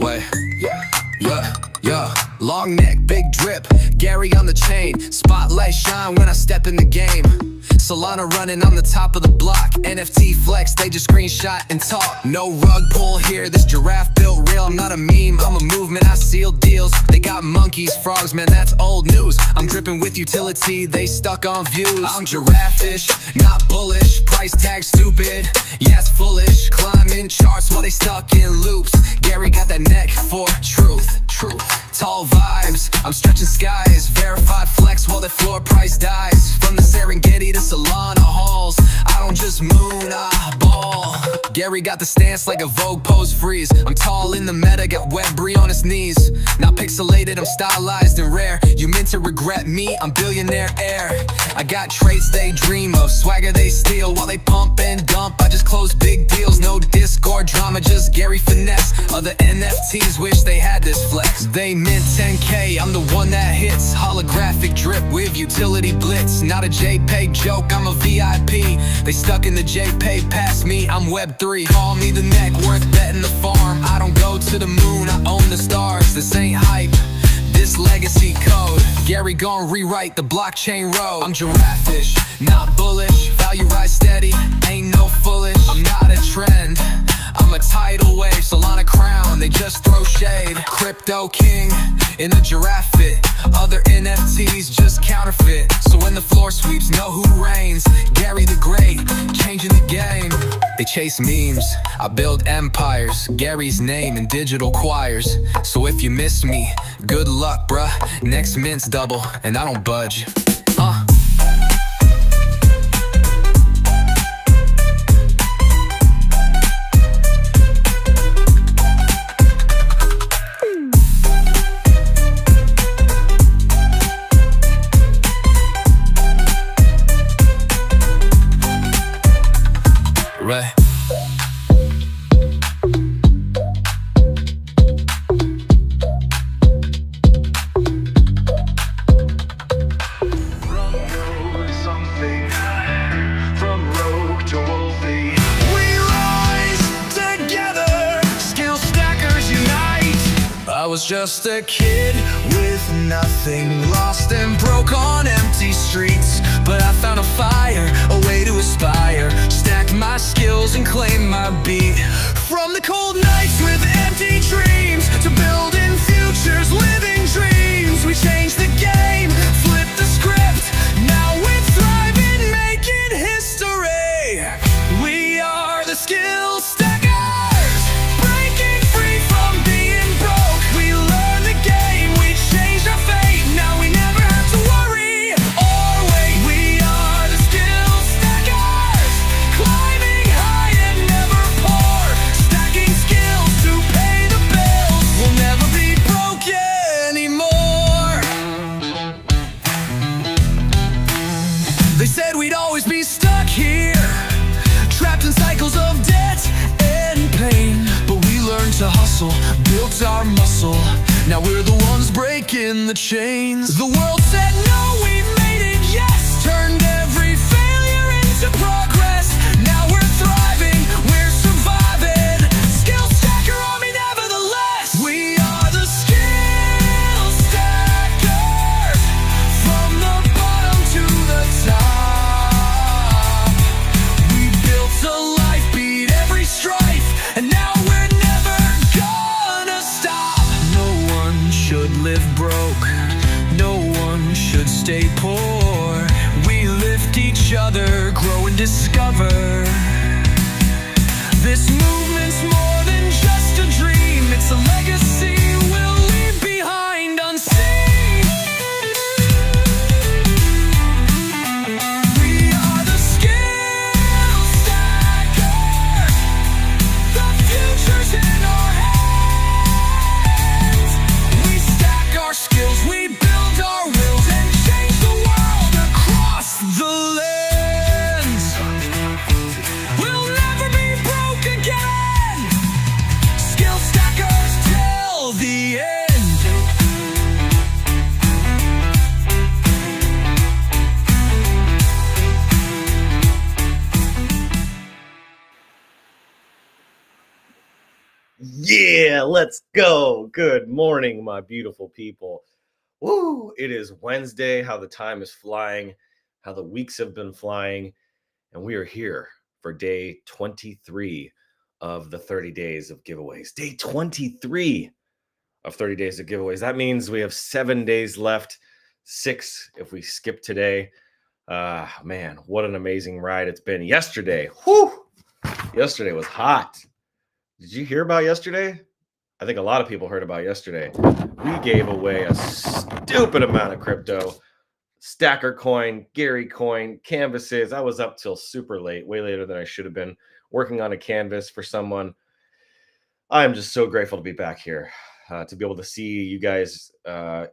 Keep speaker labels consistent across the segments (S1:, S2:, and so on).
S1: Wait, yeah, long neck, big drip, Gary on the chain, spotlight shine when I step in the game. Solana running on the top of the block, NFT flex, they just screenshot and talk. No rug pull here, this giraffe built real. I'm not a meme, I'm a movement, I seal deals. They got monkeys, frogs, man, that's old news. I'm dripping with utility, they stuck on views. I'm giraffe-ish, not bullish, price tag stupid, yes foolish. Climbing charts while they stuck in loops. Gary got that neck for truth. Tall vibes, I'm stretching skies, verified flex while the floor price dies. From the Serengeti to Solana halls, I don't just moon, I ball. Gary got the stance like a Vogue pose freeze. I'm tall in the meta, got Web3 on his knees. Not pixelated, I'm stylized and rare. You meant to regret me, I'm billionaire heir. I got traits they dream of, swagger they steal. While they pump and dump, I just close big deals. No Discord drama, just Gary finesse. Other NFTs wish they had this flex. They mint 10K, I'm the one that hits. Holographic drip with utility blitz. Not a JPEG joke, I'm a VIP. They stuck in the JPEG past me, I'm Web3. Call me the neck worth betting the farm. I don't go to the moon, I own the stars. This ain't hype, this legacy code. Gary gon' rewrite the blockchain road. I'm giraffe-ish, not bullish. Value rise steady, ain't no foolish. I'm not a trend, I'm a tidal wave. Solana crown, they just throw shade. Crypto king in the giraffe fit. Other NFTs just counterfeit. So when the floor sweeps, know who reigns. Gary the Great, changing the game. They chase memes, I build empires. Gary's name in digital choirs. So if you miss me, good luck bruh. Next mint's double, and I don't budge. Right. I was just a kid with nothing, lost and broke on empty streets. But I found a fire, a way to aspire, stacked my skills and claim my beat. From the cold nights with empty dreams to building futures, living dreams. We changed the game, flipped the script, now we're thriving, making history. We are the skill stackers. They said we'd always be stuck here, trapped in cycles of debt and pain. But we learned to hustle, built our muscle. Now we're the ones breaking the chains. The world said no, we've made it, yes. Turned every failure into progress. Now we're thriving, we're surviving. Skill stacker army nevertheless. We are the skill stackers. From the bottom to the top. And now we're never gonna stop. No one should live broke, no one should stay poor. We lift each other, grow and discover. This movement's more than just a dream, it's a legacy we'll leave behind unseen. We'll never be broke again.
S2: Yeah, let's go. Good morning, my beautiful people. Woo, it is Wednesday. How the time is flying, how the weeks have been flying, and we are here for day 23 of the 30 days of giveaways. Day 23 of 30 days of giveaways. That means we have 7 days left, 6 if we skip today. Man, what an amazing ride it's been. Yesterday, whew, yesterday was hot. Did you hear about yesterday? I think a lot of people heard about yesterday. We gave away a stupid amount of crypto, Stacker coin, Gary coin, canvases. I was up till super late, way later than I should have been, working on a canvas for someone. I am just so grateful to be back here, to be able to see you guys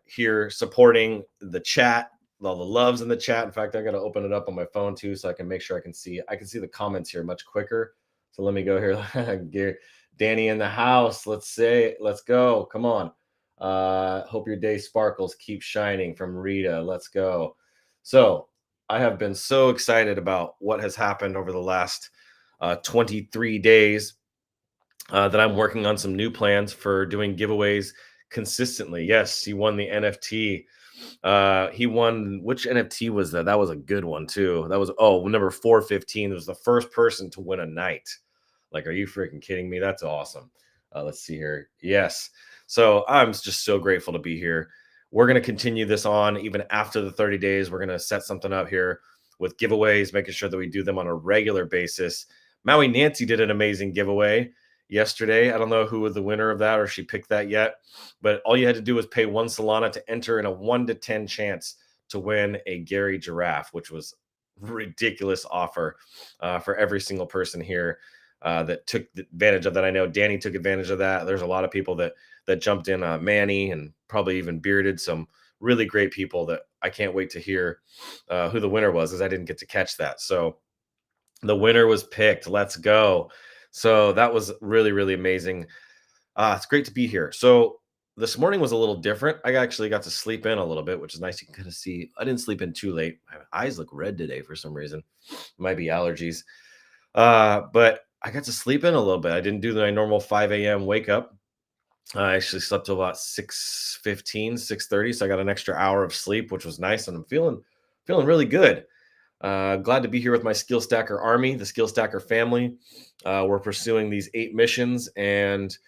S2: here supporting the chat, all the loves in the chat. In fact, I got to open it up on my phone too, so I can make sure I can see the comments here much quicker. So let me go here. Danny in the house. Let's go. Come on. Hope your day sparkles. Keep shining from Rita. Let's go. So I have been so excited about what has happened over the last 23 days that I'm working on some new plans for doing giveaways consistently. Yes, he won the NFT. He won, which NFT was that? That was a good one too. That was number 415. It was the first person to win a night. Like, are you freaking kidding me? That's awesome. Let's see here. Yes. So I'm just so grateful to be here. We're going to continue this on even after the 30 days. We're going to set something up here with giveaways, making sure that we do them on a regular basis. Maui Nancy did an amazing giveaway yesterday. I don't know who was the winner of that or she picked that yet, but all you had to do was pay 1 Solana to enter in a 1 to 10 chance to win a Gary giraffe, which was ridiculous offer for every single person here that took advantage of that. I know Danny took advantage of that. There's a lot of people that jumped in, Manny, and probably even Bearded, some really great people that I can't wait to hear who the winner was, as I didn't get to catch that. So the winner was picked. Let's go. So that was really, really amazing. It's great to be here. So this morning was a little different. I actually got to sleep in a little bit, which is nice. You can kind of see I didn't sleep in too late. My eyes look red today for some reason. Might be allergies. But I got to sleep in a little bit. I didn't do my normal 5 a.m. wake up. I actually slept till about 6:15, 6:30. So I got an extra hour of sleep, which was nice. And I'm feeling really good. Glad to be here with my Skill Stacker Army, the Skill Stacker family. We're pursuing these 8 missions, and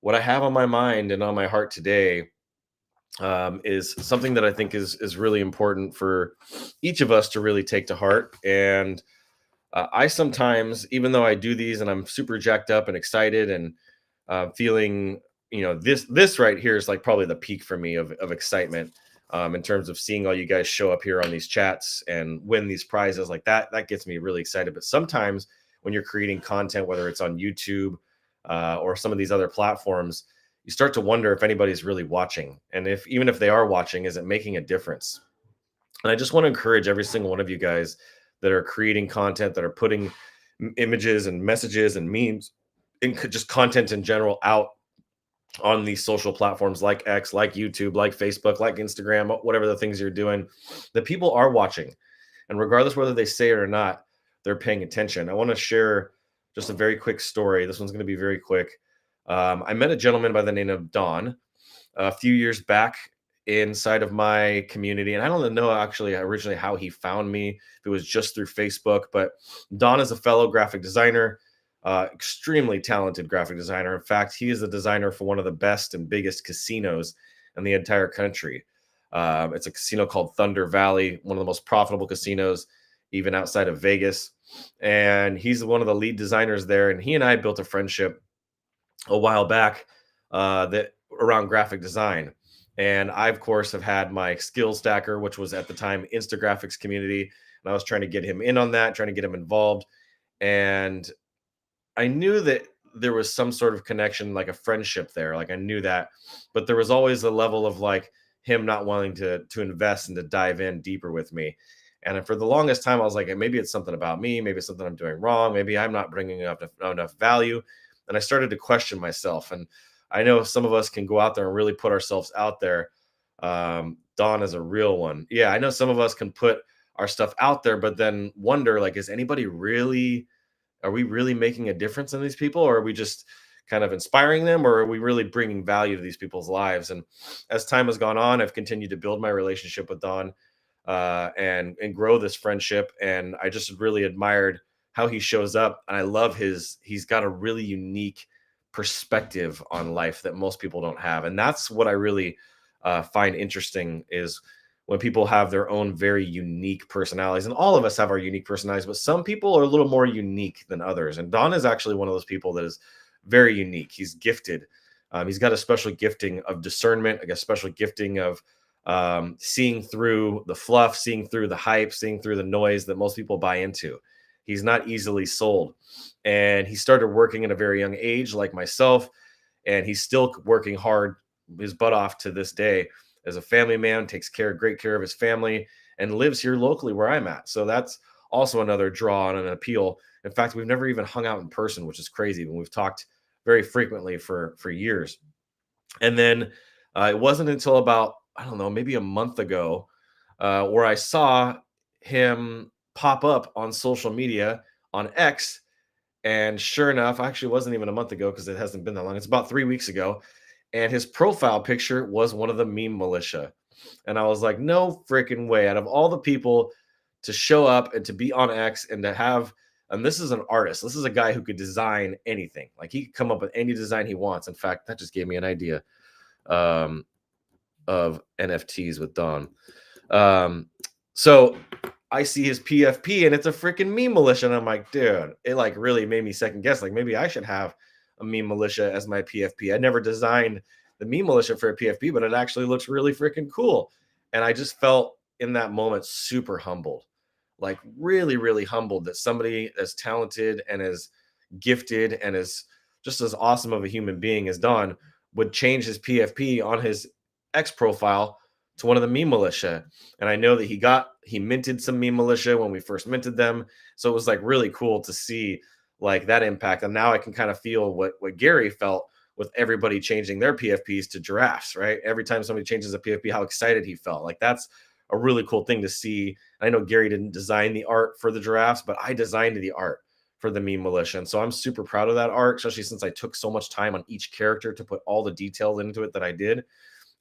S2: what I have on my mind and on my heart today is something that I think is really important for each of us to really take to heart. And I sometimes, even though I do these and I'm super jacked up and excited and feeling, this right here is like probably the peak for me of excitement. In terms of seeing all you guys show up here on these chats and win these prizes like that gets me really excited. But sometimes when you're creating content, whether it's on YouTube or some of these other platforms, you start to wonder if anybody's really watching. And even if they are watching, is it making a difference? And I just want to encourage every single one of you guys that are creating content, that are putting images and messages and memes and just content in general out on these social platforms like X, like YouTube, like Facebook, like Instagram, whatever the things you're doing, the people are watching. And regardless whether they say it or not, they're paying attention. I want to share just a very quick story. This one's going to be very quick. I met a gentleman by the name of Don a few years back inside of my community. And I don't know actually originally how he found me, if it was just through Facebook, but Don is a fellow graphic designer. Extremely talented graphic designer. In fact, he is the designer for one of the best and biggest casinos in the entire country. It's a casino called Thunder Valley, one of the most profitable casinos, even outside of Vegas. And he's one of the lead designers there. And he and I built a friendship a while back that around graphic design. And I, of course, have had my Skill Stacker, which was at the time Instagraphics community. And I was trying to get him in on that, trying to get him involved. And I knew that there was some sort of connection, like a friendship there. Like I knew that, but there was always a level of like him not wanting to invest and to dive in deeper with me. And for the longest time, I was like, maybe it's something about me. Maybe it's something I'm doing wrong. Maybe I'm not bringing enough value. And I started to question myself. And I know some of us can go out there and really put ourselves out there. Don is a real one. Yeah, I know some of us can put our stuff out there, but then wonder, like, are we really making a difference in these people, or are we just kind of inspiring them, or are we really bringing value to these people's lives? And as time has gone on, I've continued to build my relationship with Don, and grow this friendship. And I just really admired how he shows up, and I love he's got a really unique perspective on life that most people don't have, and that's what I really find interesting is when people have their own very unique personalities. And all of us have our unique personalities, but some people are a little more unique than others. And Don is actually one of those people that is very unique. He's gifted. He's got a special gifting of discernment, like a special gifting of seeing through the fluff, seeing through the hype, seeing through the noise that most people buy into. He's not easily sold. And he started working at a very young age, like myself, and he's still working hard, his butt off to this day as a family man, takes great care of his family, and lives here locally where I'm at. So that's also another draw and an appeal. In fact, we've never even hung out in person, which is crazy. When we've talked very frequently for years. And then it wasn't until about, I don't know, maybe a month ago, where I saw him pop up on social media on X. And sure enough, actually, it wasn't even a month ago because it hasn't been that long. It's about 3 weeks ago. And his profile picture was one of the meme militia. And I was like, no freaking way. Out of all the people to show up and to be on X and to have, and this is an artist. This is a guy who could design anything. Like he could come up with any design he wants. In fact, that just gave me an idea of NFTs with Don. So I see his PFP and it's a freaking meme militia. And I'm like, dude, it like really made me second guess. Like maybe I should have a meme militia as my PFP. I never designed the meme militia for a PFP, but it actually looks really freaking cool. And I just felt in that moment super humbled, like really, really humbled that somebody as talented and as gifted and as just as awesome of a human being as Don would change his PFP on his X profile to one of the meme militia. And I know that he minted some meme militia when we first minted them. So it was like really cool to see like that impact. And now I can kind of feel what Gary felt with everybody changing their PFPs to giraffes, right? Every time somebody changes a PFP, how excited he felt. Like that's a really cool thing to see. I know Gary didn't design the art for the giraffes, but I designed the art for the meme militia. And so I'm super proud of that art, especially since I took so much time on each character to put all the detail into it that I did.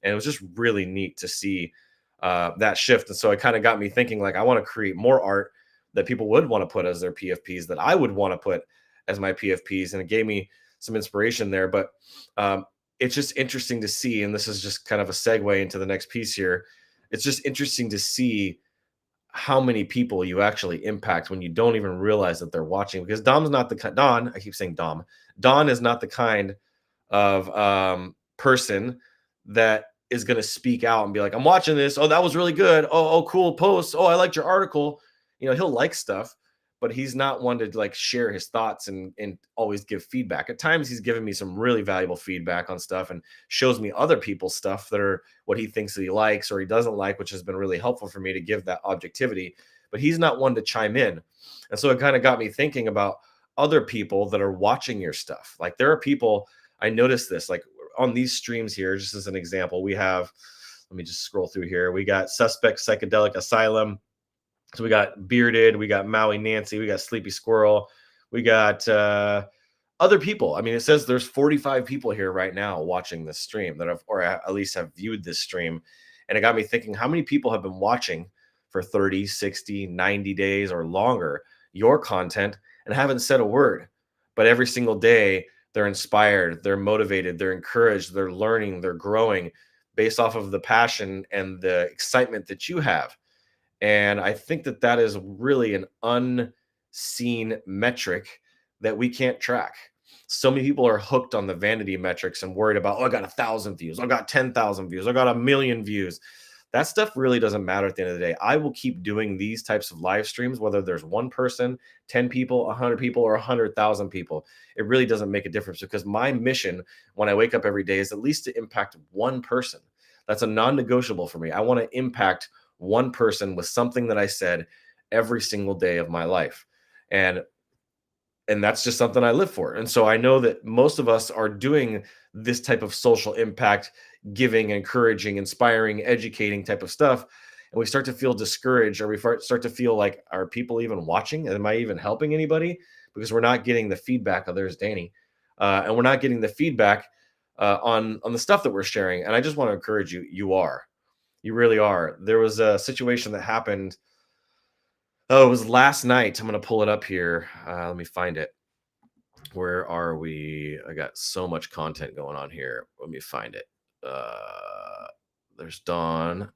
S2: And it was just really neat to see that shift. And so it kind of got me thinking, like, I want to create more art that people would want to put as their PFPs, that I would want to put as my PFPs. And it gave me some inspiration there. But it's just interesting to see, and this is just kind of a segue into the next piece here. It's just interesting to see how many people you actually impact when you don't even realize that they're watching. Because I keep saying Don is not the kind of person that is going to speak out and be like, I'm watching this. Oh, that was really good. Oh, cool post. Oh, I liked your article. You know, he'll like stuff, but he's not one to like share his thoughts and always give feedback. At times he's given me some really valuable feedback on stuff and shows me other people's stuff that are what he thinks that he likes or he doesn't like, which has been really helpful for me to give that objectivity, but he's not one to chime in. And so it kind of got me thinking about other people that are watching your stuff. Like there are people, I noticed this, like on these streams here, just as an example, we have, let me just scroll through here. We got Suspect Psychedelic Asylum. So we got Bearded, we got Maui Nancy, we got Sleepy Squirrel, we got other people. I mean, it says there's 45 people here right now watching this stream that have, or at least have viewed this stream. And it got me thinking, how many people have been watching for 30, 60, 90 days or longer your content and haven't said a word? But every single day, they're inspired, they're motivated, they're encouraged, they're learning, they're growing based off of the passion and the excitement that you have. And I think that that is really an unseen metric that we can't track. So many people are hooked on the vanity metrics and worried about, oh, I got 1,000 views, I got 10,000 views, I got 1,000,000 views. That stuff really doesn't matter at the end of the day. I will keep doing these types of live streams, whether there's one person, 10 people, 100 people, or 100,000 people. It really doesn't make a difference because my mission when I wake up every day is at least to impact one person. That's a non-negotiable for me. I want to impact one person with something that I said every single day of my life. And that's just something I live for. And so I know that most of us are doing this type of social impact, giving, encouraging, inspiring, educating type of stuff. And we start to feel discouraged, or we start to feel like, are people even watching? Am I even helping anybody? Because we're not getting the feedback of, there's Danny. and we're not getting the feedback on the stuff that we're sharing. And I just want to encourage you. You really are. There was a situation that happened. Oh, it was last night. I'm going to pull it up here. Let me find it. Where are we? I got so much content going on here. Let me find it. There's Dawn.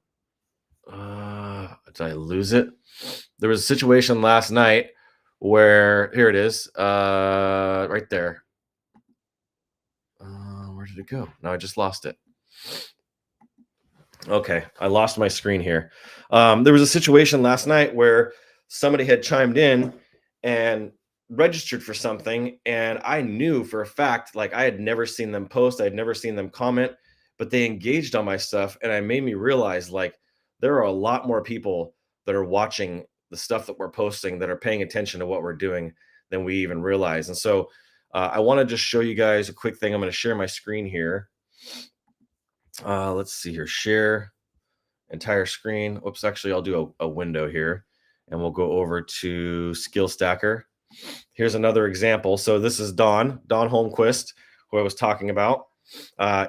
S2: Did I lose it? There was a situation last night where here it is. Right there. Where did it go? No, I just lost it. Okay, I lost my screen here. There was a situation last night where somebody had chimed in and registered for something, and I knew for a fact, like I had never seen them post, I had never seen them comment, but they engaged on my stuff, and it made me realize like there are a lot more people that are watching the stuff that we're posting that are paying attention to what we're doing than we even realize. And so I want to just show you guys a quick thing. I'm going to share my screen here. Let's see here, share entire screen. Oops, actually I'll do a window here and we'll go over to Skill Stacker. Here's another example. So this is Don Holmquist, who I was talking about.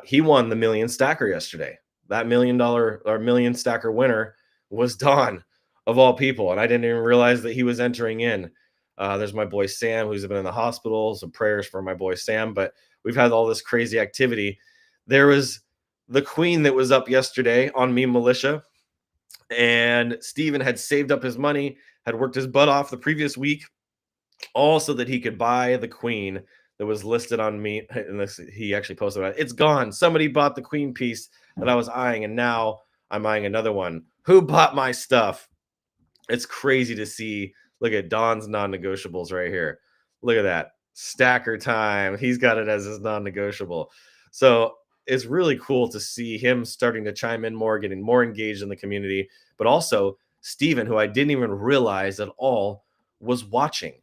S2: He won the Million Stacker yesterday. That $1 million or Million Stacker winner was Don, of all people. And I didn't even realize that he was entering in. There's my boy Sam, who's been in the hospital. So prayers for my boy Sam. But we've had all this crazy activity. There was the queen that was up yesterday on Meme Militia, and Steven had saved up his money, had worked his butt off the previous week, all so that he could buy the queen that was listed on me. And this, he actually posted about it. It's gone. Somebody bought the queen piece that I was eyeing, and now I'm eyeing another one. Who bought my stuff? It's crazy to see. Look at Don's non-negotiables right here. Look at that. Stacker time. He's got it as his non-negotiable. So it's really cool to see him starting to chime in more, getting more engaged in the community, but also Steven, who I didn't even realize at all was watching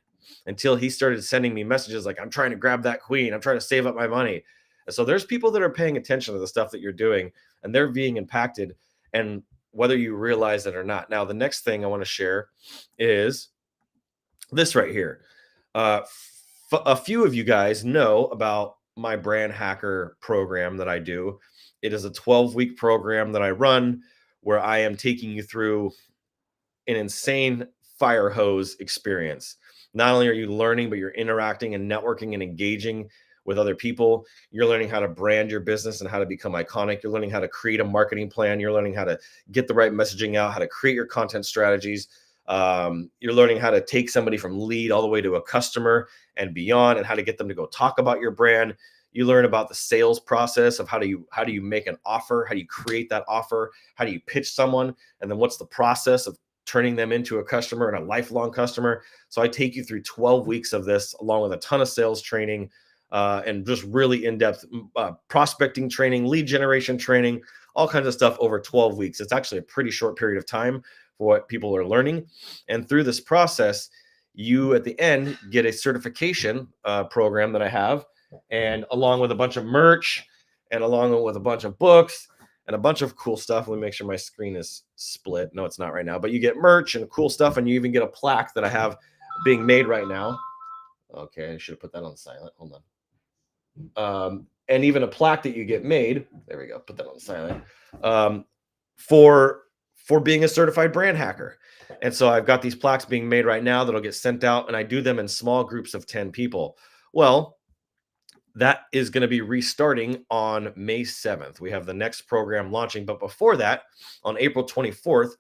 S2: until he started sending me messages like, I'm trying to grab that queen. I'm trying to save up my money. And so there's people that are paying attention to the stuff that you're doing, and they're being impacted, and whether you realize it or not. Now, the next thing I want to share is this right here. A few of you guys know about my brand hacker program that I do. It is a 12-week program that I run where I am taking you through an insane fire hose experience. Not only are you learning, but you're interacting and networking and engaging with other people. You're learning how to brand your business and how to become iconic. You're learning how to create a marketing plan. You're learning how to get the right messaging out, how to create your content strategies. You're learning how to take somebody from lead all the way to a customer and beyond, and how to get them to go talk about your brand. You learn about the sales process of how do you make an offer, how do you create that offer, how do you pitch someone, and then what's the process of turning them into a customer and a lifelong customer. So I take you through 12 weeks of this, along with a ton of sales training and just really in-depth prospecting training, lead generation training, all kinds of stuff over 12 weeks. It's actually a pretty short period of time for what people are learning. And through this process, you at the end get a certification program that I have, and along with a bunch of merch and along with a bunch of books and a bunch of cool stuff. Let me make sure my screen is split. No, it's not right now, but you get merch and cool stuff, and you even get a plaque that I have being made right now. Okay, I should have put that on silent. Hold on. And even a plaque that you get made. There we go. Put that on silent. For being a certified brand hacker. And so I've got these plaques being made right now that'll get sent out, and I do them in small groups of 10 people. Well, that is going to be restarting on May 7th. We have the next program launching. But before that, on April 24th,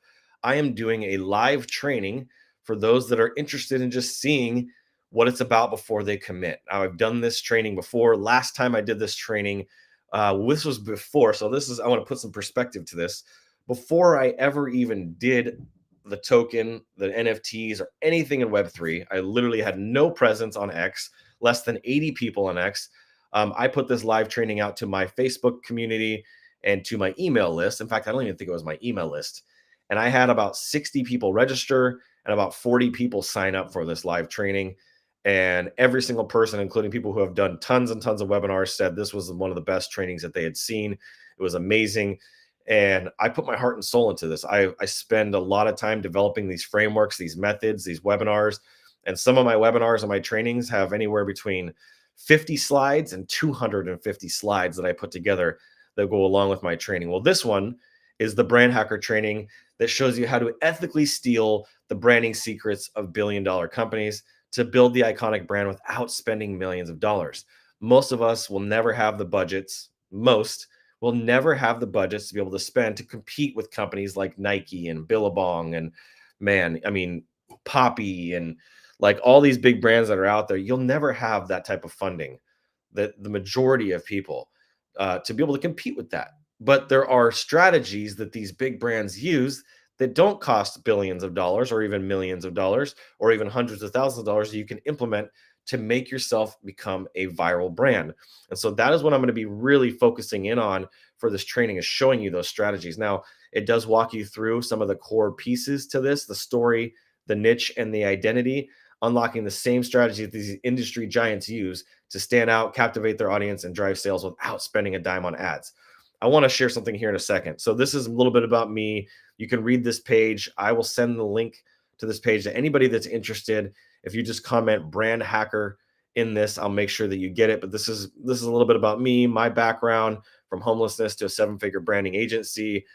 S2: I am doing a live training for those that are interested in just seeing what it's about before they commit. Now, I've done this training before. Last time I did this training, this was before. So I want to put some perspective to this. Before I ever even did the token, the NFTs, or anything in Web3, I literally had no presence on X, less than 80 people on X. I put this live training out to my Facebook community and to my email list. In fact, I don't even think it was my email list. And I had about 60 people register and about 40 people sign up for this live training. And every single person, including people who have done tons and tons of webinars, said this was one of the best trainings that they had seen. It was amazing. And I put my heart and soul into this. I spend a lot of time developing these frameworks, these methods, these webinars. And some of my webinars and my trainings have anywhere between 50 slides and 250 slides that I put together that go along with my training. Well, this one is the brand hacker training that shows you how to ethically steal the branding secrets of billion-dollar companies to build the iconic brand without spending millions of dollars. Most of us will never have the budgets, most will never have the budgets to be able to spend to compete with companies like Nike and Billabong and man, I mean, Poppy and like all these big brands that are out there. You'll never have that type of funding that the majority of people to be able to compete with that. But there are strategies that these big brands use that don't cost billions of dollars or even millions of dollars or even hundreds of thousands of dollars that you can implement to make yourself become a viral brand. And so that is what I'm going to be really focusing in on for this training, is showing you those strategies. Now, it does walk you through some of the core pieces to this, the story, the niche, and the identity, unlocking the same strategy that these industry giants use to stand out, captivate their audience, and drive sales without spending a dime on ads. I want to share something here in a second. So this is a little bit about me. You can read this page. I will send the link to this page to anybody that's interested. If you just comment brand hacker in this, I'll make sure that you get it. But this is a little bit about me, my background from homelessness to a 7-figure branding agency.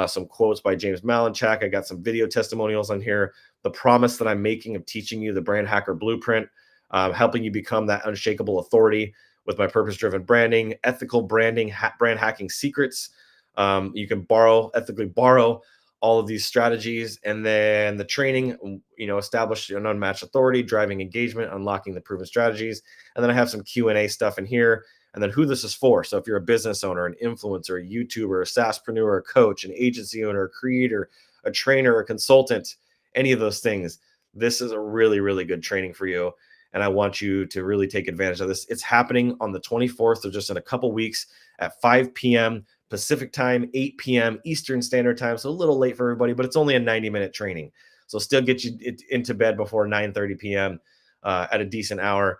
S2: Some quotes by James Malinchak. I got some video testimonials on here. The promise that I'm making of teaching you the brand hacker blueprint, helping you become that unshakable authority with my purpose-driven branding, ethical branding, brand hacking secrets. You can ethically borrow all of these strategies, and then the training, establish an unmatched authority, driving engagement, unlocking the proven strategies. And then I have some Q&A stuff in here, and then who this is for. So if you're a business owner, an influencer, a YouTuber, a SaaSpreneur, a coach, an agency owner, a creator, a trainer, a consultant, any of those things, this is a really, really good training for you. And I want you to really take advantage of this. It's happening on the 24th, so just in a couple weeks at 5 p.m. Pacific time, 8 p.m. Eastern Standard Time. So a little late for everybody, but it's only a 90-minute training. So still get you into bed before 9:30 p.m. At a decent hour.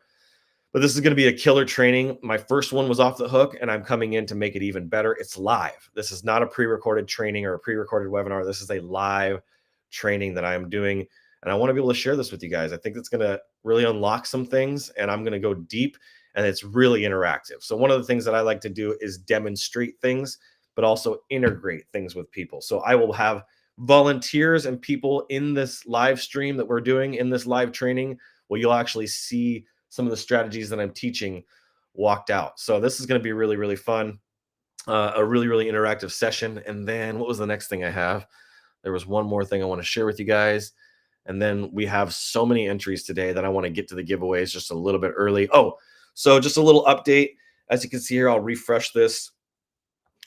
S2: But this is going to be a killer training. My first one was off the hook, and I'm coming in to make it even better. It's live. This is not a pre-recorded training or a pre-recorded webinar. This is a live training that I'm doing, and I want to be able to share this with you guys. I think it's going to really unlock some things, and I'm going to go deep, and it's really interactive. So one of the things that I like to do is demonstrate things, but also integrate things with people. So I will have volunteers and people in this live stream that we're doing in this live training where you'll actually see some of the strategies that I'm teaching walked out. So this is going to be really, really fun. A really, really interactive session. And then what was the next thing I have? There was one more thing I want to share with you guys. And then we have so many entries today that I want to get to the giveaways just a little bit early. Oh, so just a little update. As you can see here, I'll refresh this.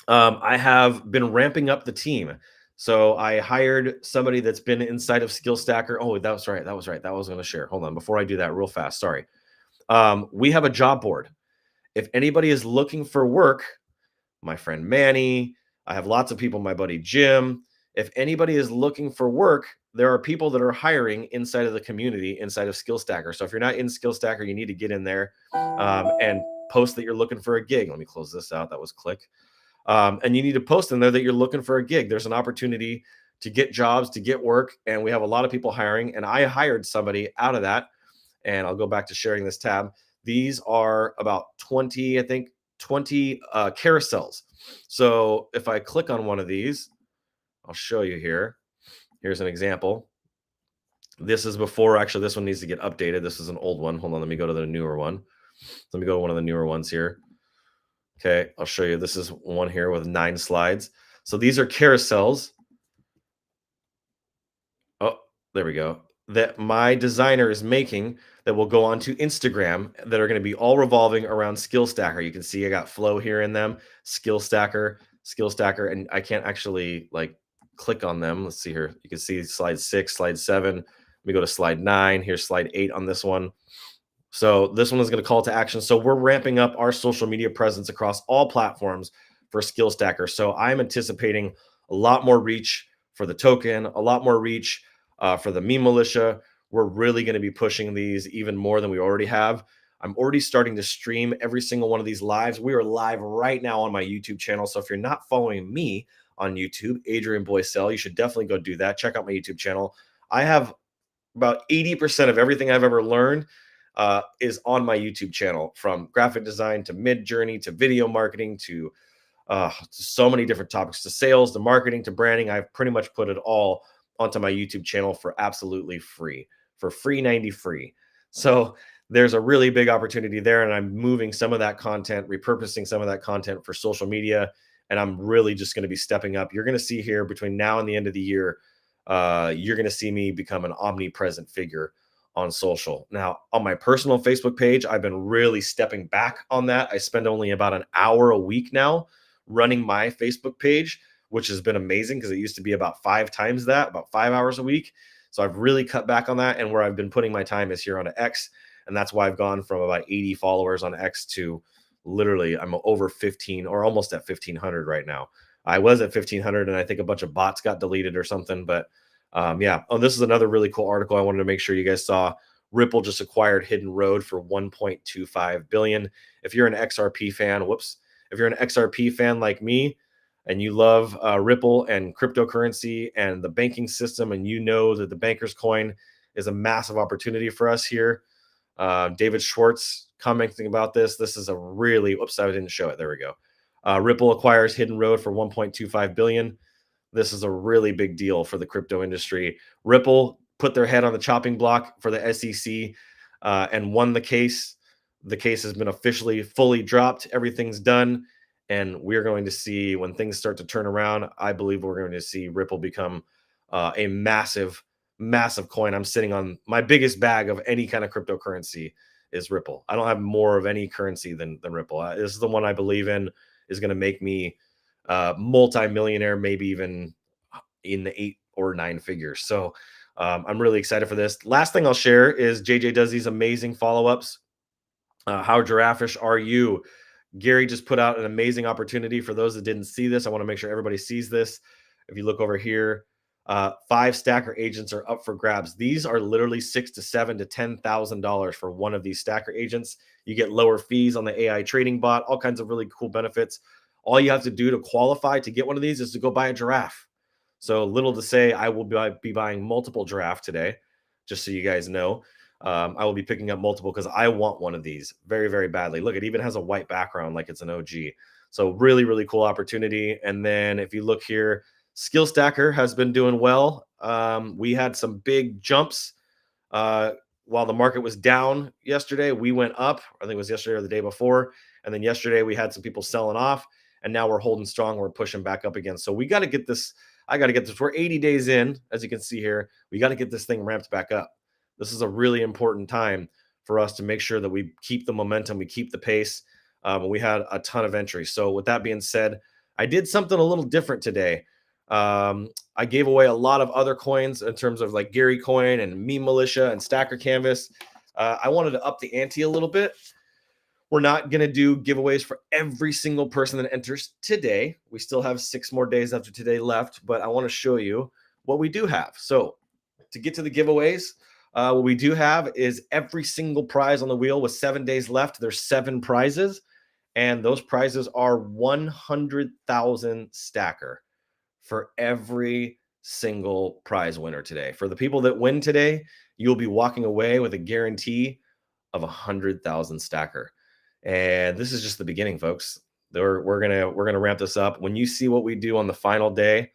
S2: I have been ramping up the team. So I hired somebody that's been inside of SkillStacker. Oh, that was right. That was going to share. Hold on. Before I do that real fast. Sorry. We have a job board. If anybody is looking for work, my friend Manny, I have lots of people, my buddy Jim. If anybody is looking for work, there are people that are hiring inside of the community, inside of SkillStacker. So if you're not in SkillStacker, you need to get in there and post that you're looking for a gig. Let me close this out. That was click. And you need to post in there that you're looking for a gig. There's an opportunity to get jobs, to get work. And we have a lot of people hiring. And I hired somebody out of that. And I'll go back to sharing this tab. These are about 20, I think, 20 carousels. So if I click on one of these, I'll show you here. Here's an example. This is before, actually, this one needs to get updated. This is an old one. Hold on, let me go to the newer one. Let me go to one of the newer ones here. Okay, I'll show you. This is one here with 9 slides. So these are carousels. Oh, there we go. That my designer is making that will go onto Instagram that are going to be all revolving around SkillStacker. You can see I got flow here in them, SkillStacker, and I can't actually like click on them. Let's see here. You can see slide 6, slide 7. Let me go to slide 9. Here's slide 8 on this one. So this one is going to call to action. So we're ramping up our social media presence across all platforms for SkillStacker. So I'm anticipating a lot more reach for the token, a lot more reach for the meme militia. We're really going to be pushing these even more than we already have. I'm already starting to stream every single one of these lives. We are live right now on my YouTube channel. So if you're not following me on YouTube, Adrian Boycell, you should definitely go do that. Check out my YouTube channel. I have about 80% of everything I've ever learned is on my YouTube channel, from graphic design to mid journey to video marketing to so many different topics, to sales, to marketing, to branding. I've pretty much put it all onto my YouTube channel for absolutely free, for free 90 free. So there's a really big opportunity there. And I'm moving some of that content, repurposing some of that content for social media. And I'm really just going to be stepping up. You're going to see here between now and the end of the year, you're going to see me become an omnipresent figure on social. Now, on my personal Facebook page, I've been really stepping back on that. I spend only about an hour a week now running my Facebook page, which has been amazing because it used to be about 5 times that, about 5 hours a week. So I've really cut back on that. And where I've been putting my time is here on X. And that's why I've gone from about 80 followers on X to literally I'm over 15 or almost at 1,500 right now. I was at 1,500 and I think a bunch of bots got deleted or something. But yeah. Oh, this is another really cool article I wanted to make sure you guys saw. Ripple just acquired Hidden Road for 1.25 billion. If you're an XRP fan, if you're an XRP fan like me and you love Ripple and cryptocurrency and the banking system, and you know that the banker's coin is a massive opportunity for us here. David Schwartz commenting about this. This is a really, I didn't show it. There we go. Ripple acquires Hidden Road for 1.25 billion. This is a really big deal for the crypto industry. Ripple put their head on the chopping block for the SEC and won the case. The case has been officially fully dropped. Everything's done. And we're going to see, when things start to turn around, I believe we're going to see Ripple become a massive, massive coin. I'm sitting on my biggest bag of any kind of cryptocurrency is Ripple. I don't have more of any currency than Ripple. This is the one I believe in is going to make me multi-millionaire, maybe even in the 8 or 9 figures. So I'm really excited for this. Last thing I'll share is JJ does these amazing follow-ups. How giraffish are you? Gary just put out an amazing opportunity for those that didn't see this. I want to make sure everybody sees this. If you look over here, 5 stacker agents are up for grabs. These are literally $6,000 to $7,000 to $10,000 for one of these stacker agents. You get lower fees on the AI trading bot, all kinds of really cool benefits. All you have to do to qualify to get one of these is to go buy a giraffe. So little to say, I will be buying multiple giraffe today, just so you guys know. I will be picking up multiple because I want one of these very, very badly. Look, it even has a white background like it's an OG. So really, really cool opportunity. And then if you look here, Skill Stacker has been doing well. We had some big jumps while the market was down yesterday. We went up. I think it was yesterday or the day before. And then yesterday we had some people selling off. And now we're holding strong. We're pushing back up again. So we got to get this. I got to get this. We're 80 days in, as you can see here. We got to get this thing ramped back up. This is a really important time for us to make sure that we keep the momentum, we keep the pace. We had a ton of entries. So with that being said, I did something a little different today. I gave away a lot of other coins in terms of like Gary Coin and Meme Militia and Stacker Canvas. I wanted to up the ante a little bit. We're not going to do giveaways for every single person that enters today. We still have 6 more days after today left, but I want to show you what we do have. So to get to the giveaways, what we do have is every single prize on the wheel with 7 days left. There's 7 prizes, and those prizes are 100,000 stacker for every single prize winner today. For the people that win today, you'll be walking away with a guarantee of 100,000 stacker. And this is just the beginning, folks. We're gonna ramp this up. When you see what we do on the final day,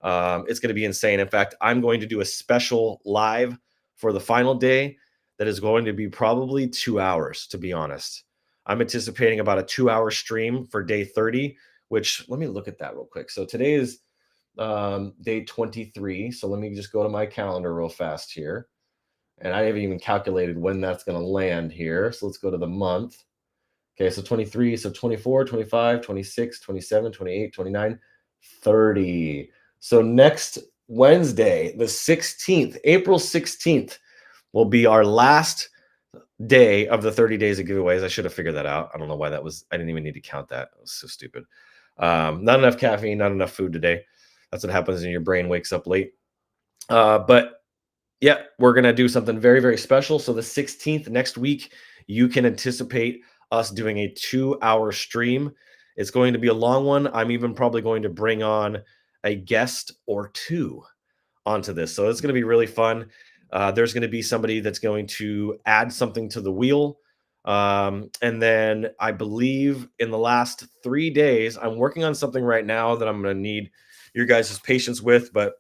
S2: it's going to be insane. In fact, I'm going to do a special live for the final day that is going to be probably 2 hours, to be honest. I'm anticipating about a 2-hour stream for day 30, which let me look at that real quick. So today is day 23. So let me just go to my calendar real fast here. And I haven't even calculated when that's going to land here. So let's go to the month. Okay, so 23, so 24, 25, 26, 27, 28, 29, 30. So next Wednesday, the 16th, April 16th, will be our last day of the 30 days of giveaways. I should have figured that out. I don't know why that was. I didn't even need to count that. It was so stupid. Not enough caffeine, not enough food today. That's what happens when your brain wakes up late. But yeah, we're going to do something very, very special. So the 16th next week, you can anticipate us doing a 2-hour stream. It's going to be a long one. I'm even probably going to bring on a guest or 2 onto this. So it's going to be really fun. There's going to be somebody that's going to add something to the wheel. And then I believe in the last 3 days, I'm working on something right now that I'm going to need your guys' patience with. But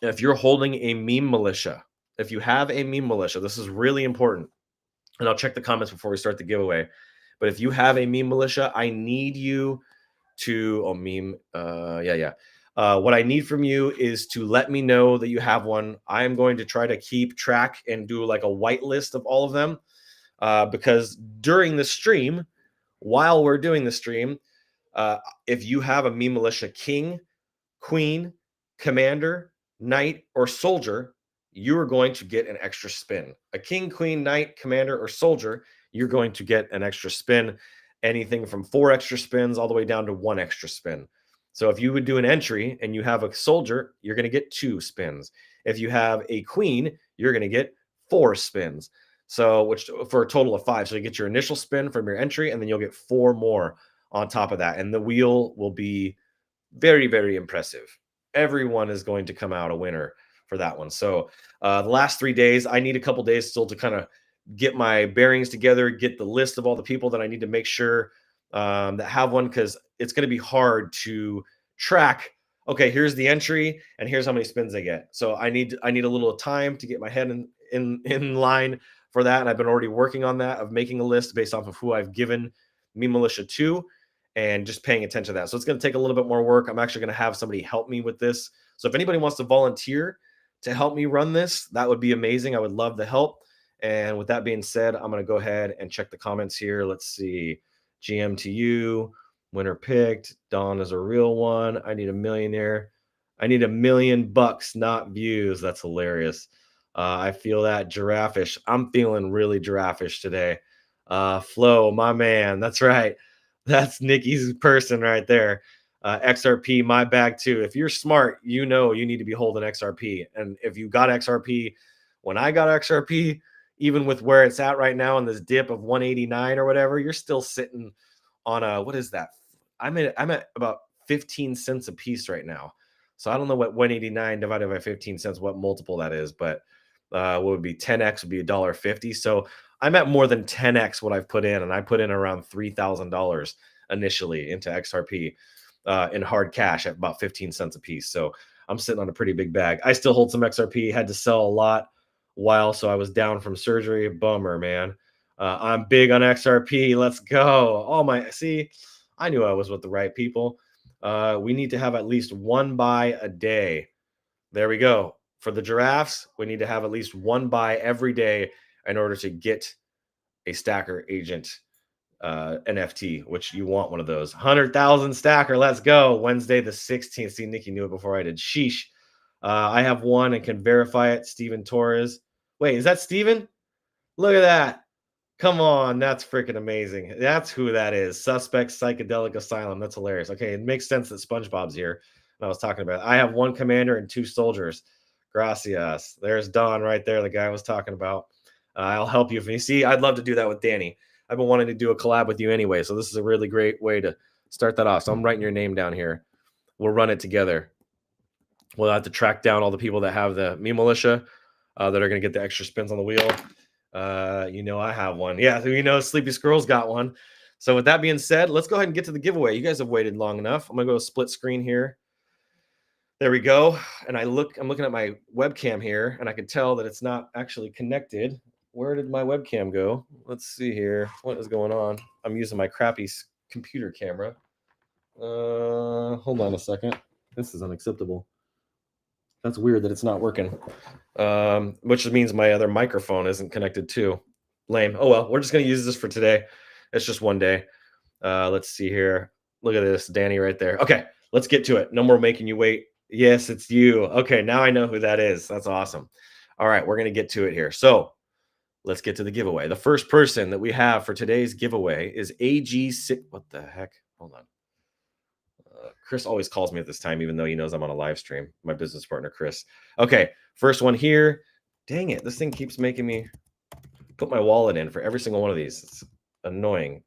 S2: if you're holding a meme militia, if you have a meme militia, this is really important. And I'll check the comments before we start the giveaway. But if you have a meme militia, I need you to meme. What I need from you is to let me know that you have one. I am going to try to keep track and do like a white list of all of them, because during the stream, while we're doing the stream, if you have a meme militia king, queen, commander, knight, or soldier, you are going to get an extra spin. A king, queen, knight, commander, or soldier, you're going to get an extra spin. Anything from 4 extra spins all the way down to 1 extra spin. So if you would do an entry and you have a soldier, you're going to get 2 spins. If you have a queen, you're going to get 4 spins. So which for a total of 5. So you get your initial spin from your entry, and then you'll get 4 more on top of that. And the wheel will be very, very impressive. Everyone is going to come out a winner for that one. So the last 3 days, I need a couple days still to kind of get my bearings together, get the list of all the people that I need to make sure that have one, because it's going to be hard to track. Okay, here's the entry, and here's how many spins they get. So I need a little time to get my head in line for that, and I've been already working on that, of making a list based off of who I've given Meme Militia to, and just paying attention to that. So it's going to take a little bit more work. I'm actually going to have somebody help me with this. So if anybody wants to volunteer to help me run this, that would be amazing. I would love the help. And with that being said, I'm going to go ahead and check the comments here. Let's see. GM to you. Winner picked. Dawn is a real one. I need a millionaire. I need $1 million, not views. That's hilarious. I feel that. Giraffish. I'm feeling really giraffish today. Flo, my man. That's right. That's Nikki's person right there. XRP, my bag too. If you're smart, you know you need to be holding XRP. And if you got XRP, when I got XRP, even with where it's at right now in this dip of 189 or whatever, you're still sitting on a, what is that? I'm at about 15 cents a piece right now. So I don't know what 189 divided by 15 cents, what multiple that is, but what would be 10x would be $1.50. So I'm at more than 10x what I've put in, and I put in around $3,000 initially into XRP in hard cash at about 15 cents a piece. So I'm sitting on a pretty big bag. I still hold some XRP, had to sell a lot while, so I was down from surgery. Bummer, man. I'm big on XRP. Let's go. See, I knew I was with the right people. We need to have at least 1 buy a day. There we go. For the giraffes, we need to have at least 1 buy every day in order to get a stacker agent NFT, which you want one of those. 100,000 stacker. Let's go. Wednesday the 16th. See, Nikki knew it before I did. Sheesh. I have one and can verify it. Steven Torres. Wait, is that Steven? Look at that. Come on. That's freaking amazing. That's who that is. Suspect Psychedelic Asylum. That's hilarious. Okay, it makes sense that SpongeBob's here. I was talking about it. I have 1 commander and 2 soldiers. Gracias. There's Don right there, the guy I was talking about. I'll help you if you see. I'd love to do that with Danny. I've been wanting to do a collab with you anyway, so this is a really great way to start that off. So I'm writing your name down here. We'll run it together. We'll have to track down all the people that have the meme militia that are going to get the extra spins on the wheel. I have one. Yeah, Sleepy Squirrel's got one. So with that being said, let's go ahead and get to the giveaway. You guys have waited long enough. I'm going to go split screen here. There we go. And I'm looking at my webcam here, and I can tell that it's not actually connected. Where did my webcam go? Let's see here. What is going on? I'm using my crappy computer camera. Hold on a second. This is unacceptable. That's weird that it's not working. Which means my other microphone isn't connected too. Lame. Oh well, we're just gonna use this for today. It's just one day. Let's see here. Look at this, Danny right there. Okay, let's get to it. No more making you wait. Yes, it's you. Okay, now I know who that is. That's awesome. All right, we're gonna get to it here. So let's get to the giveaway. The first person that we have for today's giveaway is AG6. What the heck? Hold on. Chris always calls me at this time, even though he knows I'm on a live stream. My business partner, Chris. Okay, first one here. Dang it, this thing keeps making me put my wallet in for every single one of these. It's annoying.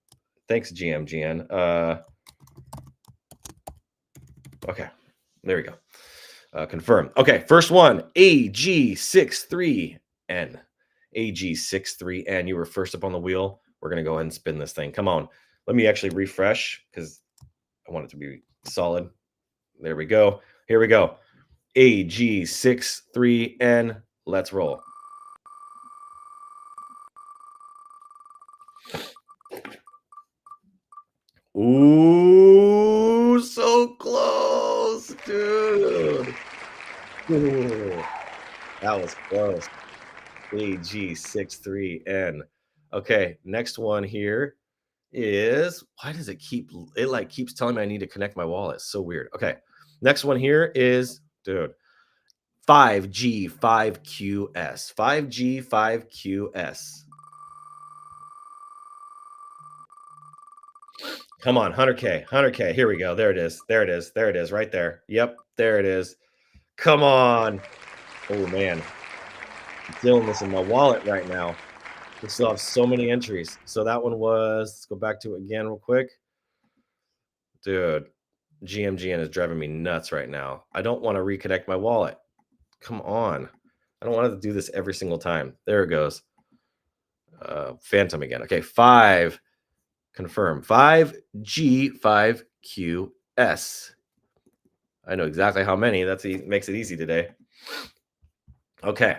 S2: Thanks, GMGN. Okay, there we go. Confirm. Okay, first one, AG63 AG63N. You were first up on the wheel. We're going to go ahead and spin this thing. Come on. Let me actually refresh because I want it to be solid. There we go. Here we go. AG63N. Let's roll. Ooh, so close, dude. Ooh, that was close. AG63N. Okay, next one here is, why does it keeps telling me I need to connect my wallet? It's so weird. Okay, next one here is, dude, 5G5QS. 5G5QS. Come on, 100K, 100K. Here we go. There it is. There it is. There it is. Right there. Yep, there it is. Come on. Oh man, I'm feeling this in my wallet right now. We still have so many entries. So that one was, let's go back to it again real quick. Dude, GMGN is driving me nuts right now. I don't want to reconnect my wallet. Come on. I don't want to do this every single time. There it goes. Phantom again. Okay, 5. Confirm. 5G5QS. I know exactly how many. That's makes it easy today. Okay.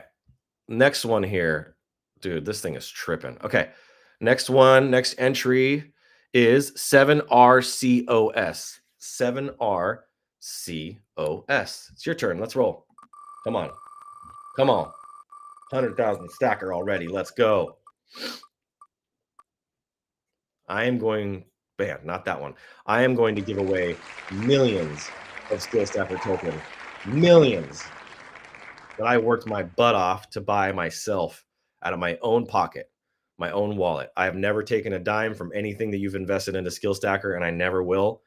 S2: Next one here. Dude, this thing is tripping. Okay. Next one, next entry is 7RCOS. 7RCOS. It's your turn. Let's roll. Come on. Come on. 100,000 stacker already. Let's go. I am going, bam, not that one. I am going to give away millions of Skill Stacker token. Millions that I worked my butt off to buy myself out of my own pocket, my own wallet. I have never taken a dime from anything that you've invested into Skill Stacker, and I never will.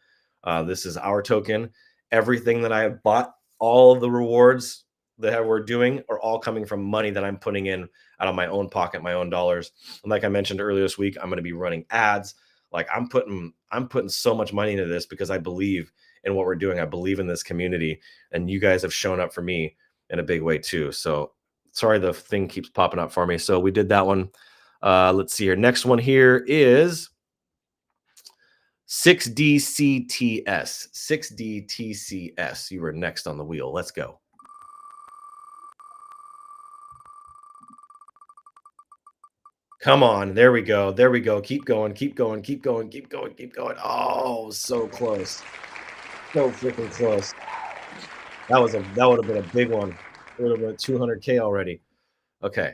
S2: This is our token. Everything that I have bought, all of the rewards that we're doing are all coming from money that I'm putting in out of my own pocket, my own dollars. And like I mentioned earlier this week, I'm going to be running ads. Like I'm putting so much money into this because I believe in what we're doing. I believe in this community, and you guys have shown up for me in a big way too. So sorry, the thing keeps popping up for me. So we did that one. Let's see here. Next one here is 6DCTS. 6DTCS. You were next on the wheel. Let's go. Come on. There we go. There we go. Keep going. Keep going. Keep going. Keep going. Keep going. Oh, so close. So freaking close. That would have been a big one. It would have been 200K already. Okay.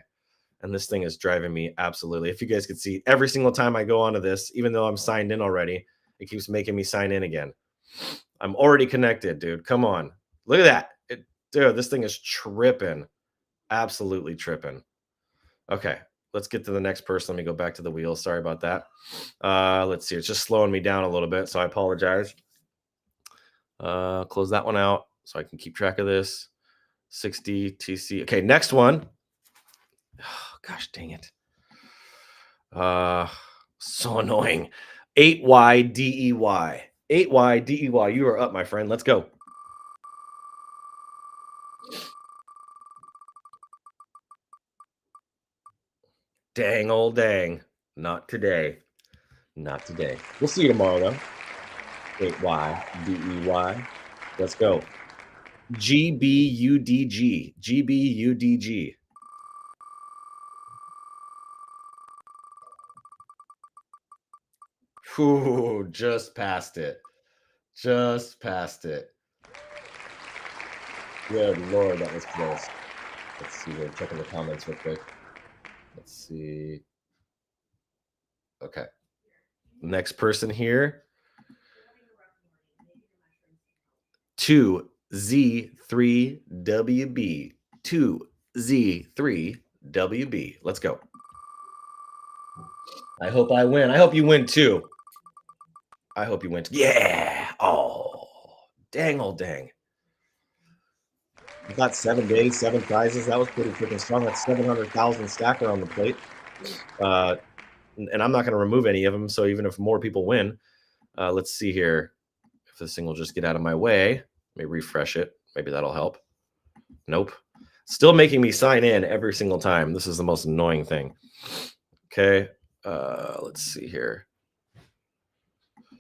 S2: And this thing is driving me absolutely. If you guys could see, every single time I go onto this, even though I'm signed in already, it keeps making me sign in again. I'm already connected, dude. Come on. Look at that. Dude, this thing is tripping. Absolutely tripping. Okay. Let's get to the next person. Let me go back to the wheel. Sorry about that. Let's see. It's just slowing me down a little bit, so I apologize. Close that one out so I can keep track of this. 60 TC. Okay, next one. Oh, gosh dang it. So annoying. 8YDEY. 8YDEY. You are up, my friend. Let's go. Dang, old dang. Not today. Not today. We'll see you tomorrow, though. 8YDEY. Let's go. GBUDG. GBUDG. Ooh, just passed it. Just passed it. Good Lord, that was close. Let's see here. Checking the comments real quick. Let's see. Okay. Next person here. 2Z3WB. 2Z3WB. Let's go. I hope I win. I hope you win too. I hope you win. Yeah. Oh, dang, old dang. I got 7 days, 7 prizes. That was pretty freaking strong. That's 700,000 stacker on the plate. And I'm not going to remove any of them. So even if more people win, let's see here. If this thing will just get out of my way, let me refresh it. Maybe that'll help. Nope. Still making me sign in every single time. This is the most annoying thing. Okay. Let's see here.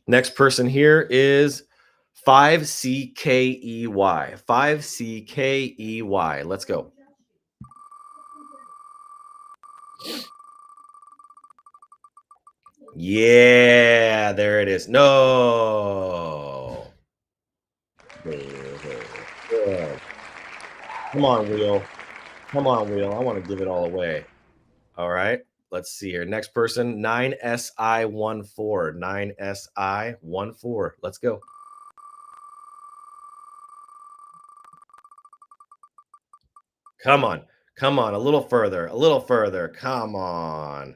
S2: Next person here is 5CKEY. 5CKEY. Let's go. Yeah, there it is. No. Good. Come on, wheel. Come on, wheel. I want to give it all away. All right. Let's see here. Next person, 9SI14. 9SI14. Let's go. Come on. Come on. A little further. A little further. Come on.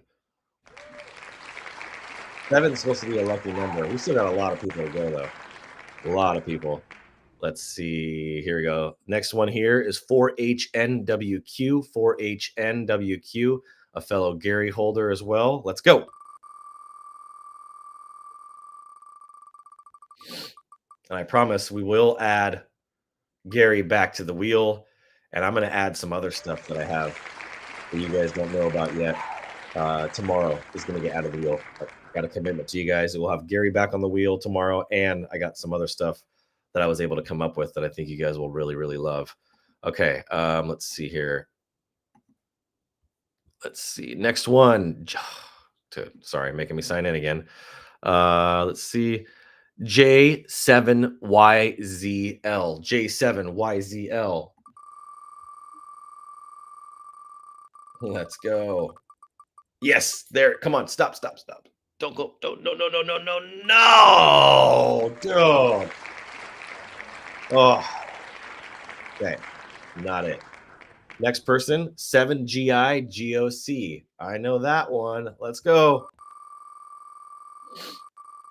S2: 7's supposed to be a lucky number. We still got a lot of people to go, though. A lot of people. Let's see. Here we go. Next one here is 4HNWQ. 4HNWQ, a fellow Gary holder as well. Let's go. And I promise we will add Gary back to the wheel. And I'm going to add some other stuff that I have that you guys don't know about yet. Tomorrow is going to get out of the wheel. I got a commitment to you guys. We'll have Gary back on the wheel tomorrow. And I got some other stuff that I was able to come up with that I think you guys will really, really love. Okay, let's see here. Let's see. Next one. Sorry, making me sign in again. Let's see. J7YZL. J7YZL. Let's go. Yes, there. Come on. Stop. Don't go. Don't. No. Dude. Oh. Okay. Not it. Next person, 7GIGOC. I know that one. Let's go.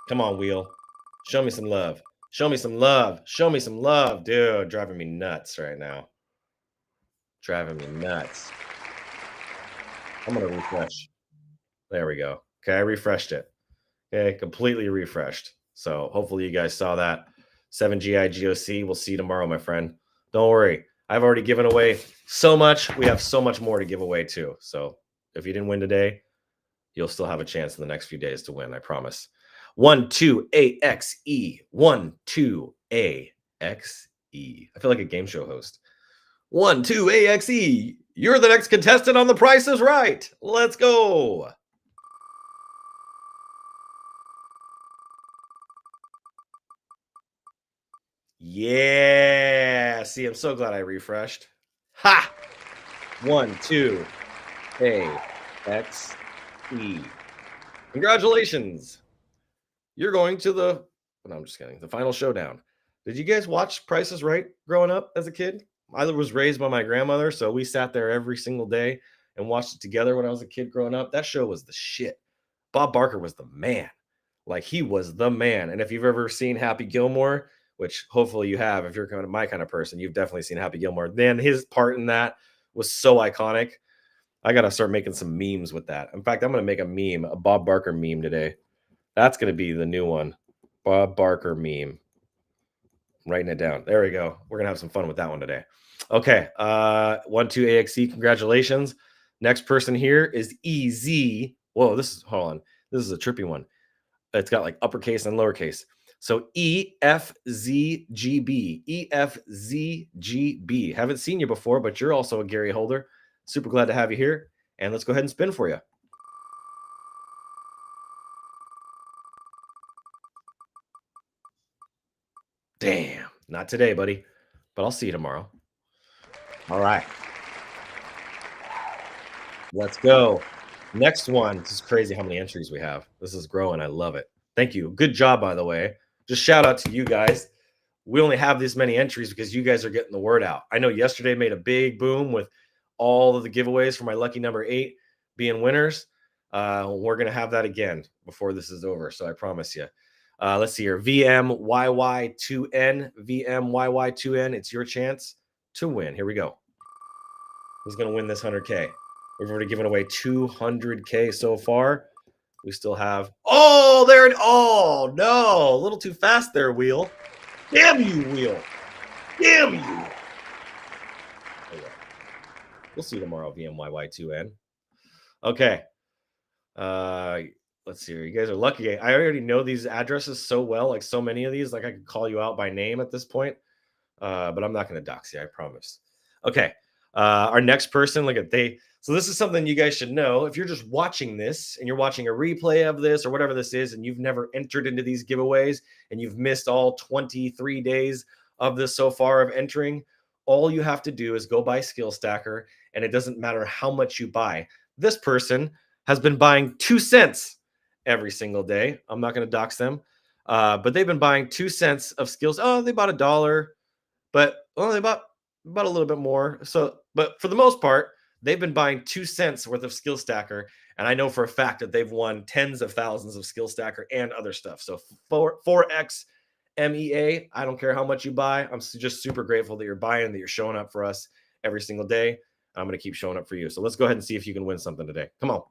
S2: Come on, wheel. Show me some love. Show me some love. Show me some love. Dude, driving me nuts right now. Driving me nuts. I'm going to refresh. There we go. Okay, I refreshed it. Okay, completely refreshed. So hopefully you guys saw that. 7GIGOC. We'll see you tomorrow, my friend. Don't worry. I've already given away so much. We have so much more to give away too. So if you didn't win today, you'll still have a chance in the next few days to win. I promise. 12AXE. 12AXE. I feel like a game show host. 12AXE. You're the next contestant on The Price is Right. Let's go. Yeah. See, I'm so glad I refreshed. Ha! 12AXE. Congratulations. You're going to the, no, I'm just kidding. The final showdown. Did you guys watch Price is Right growing up as a kid? I was raised by my grandmother, so we sat there every single day and watched it together when I was a kid growing up. That show was the shit. Bob Barker was the man. Like, he was the man. And if you've ever seen Happy Gilmore, which hopefully you have, if you're kind of my kind of person, you've definitely seen Happy Gilmore. Then his part in that was so iconic. I got to start making some memes with that. In fact, I'm going to make a meme, a Bob Barker meme today. That's going to be the new one. Bob Barker meme. I'm writing it down. There we go. We're going to have some fun with that one today. Okay. 12AXE. Congratulations. Next person here is EZ. Whoa, hold on. This is a trippy one. It's got like uppercase and lowercase. So EFZGB. EFZGB. Haven't seen you before, but you're also a Gary holder. Super glad to have you here. And let's go ahead and spin for you. Damn. Not today, buddy. But I'll see you tomorrow. All right. Let's go. Next one. This is crazy how many entries we have. This is growing. I love it. Thank you. Good job, by the way. Just shout out to you guys. We only have this many entries because you guys are getting the word out. I know yesterday made a big boom with all of the giveaways for my lucky number 8 being winners. We're going to have that again before this is over. So I promise you. Let's see here. VMYY2N. VMYY2N. It's your chance to win. Here we go. Who's going to win this 100K? We've already given away 200K so far. We still have. Oh, there it. Oh, no. A little too fast there, wheel. Damn you, wheel. Damn you. Okay. We'll see you tomorrow, VMYY2N. Okay. Let's see here. You guys are lucky. I already know these addresses so well, like so many of these, like I could call you out by name at this point. But I'm not going to dox you, I promise. Okay. Our next person, look at they. So this is something you guys should know. If you're just watching this and you're watching a replay of this or whatever this is, and you've never entered into these giveaways and you've missed all 23 days of this so far of entering, all you have to do is go buy Skill Stacker, and it doesn't matter how much you buy. This person has been buying 2 cents every single day. I'm not going to dox them, but they've been buying 2 cents of skills. Oh, they bought $1, but they bought a little bit more. So, but for the most part, they've been buying 2 cents worth of Skill Stacker, and I know for a fact that they've won tens of thousands of Skill Stacker and other stuff. So 4x MEA. I don't care how much you buy. I'm just super grateful that you're buying, that you're showing up for us every single day. I'm going to keep showing up for you. So let's go ahead and see if you can win something today. Come on.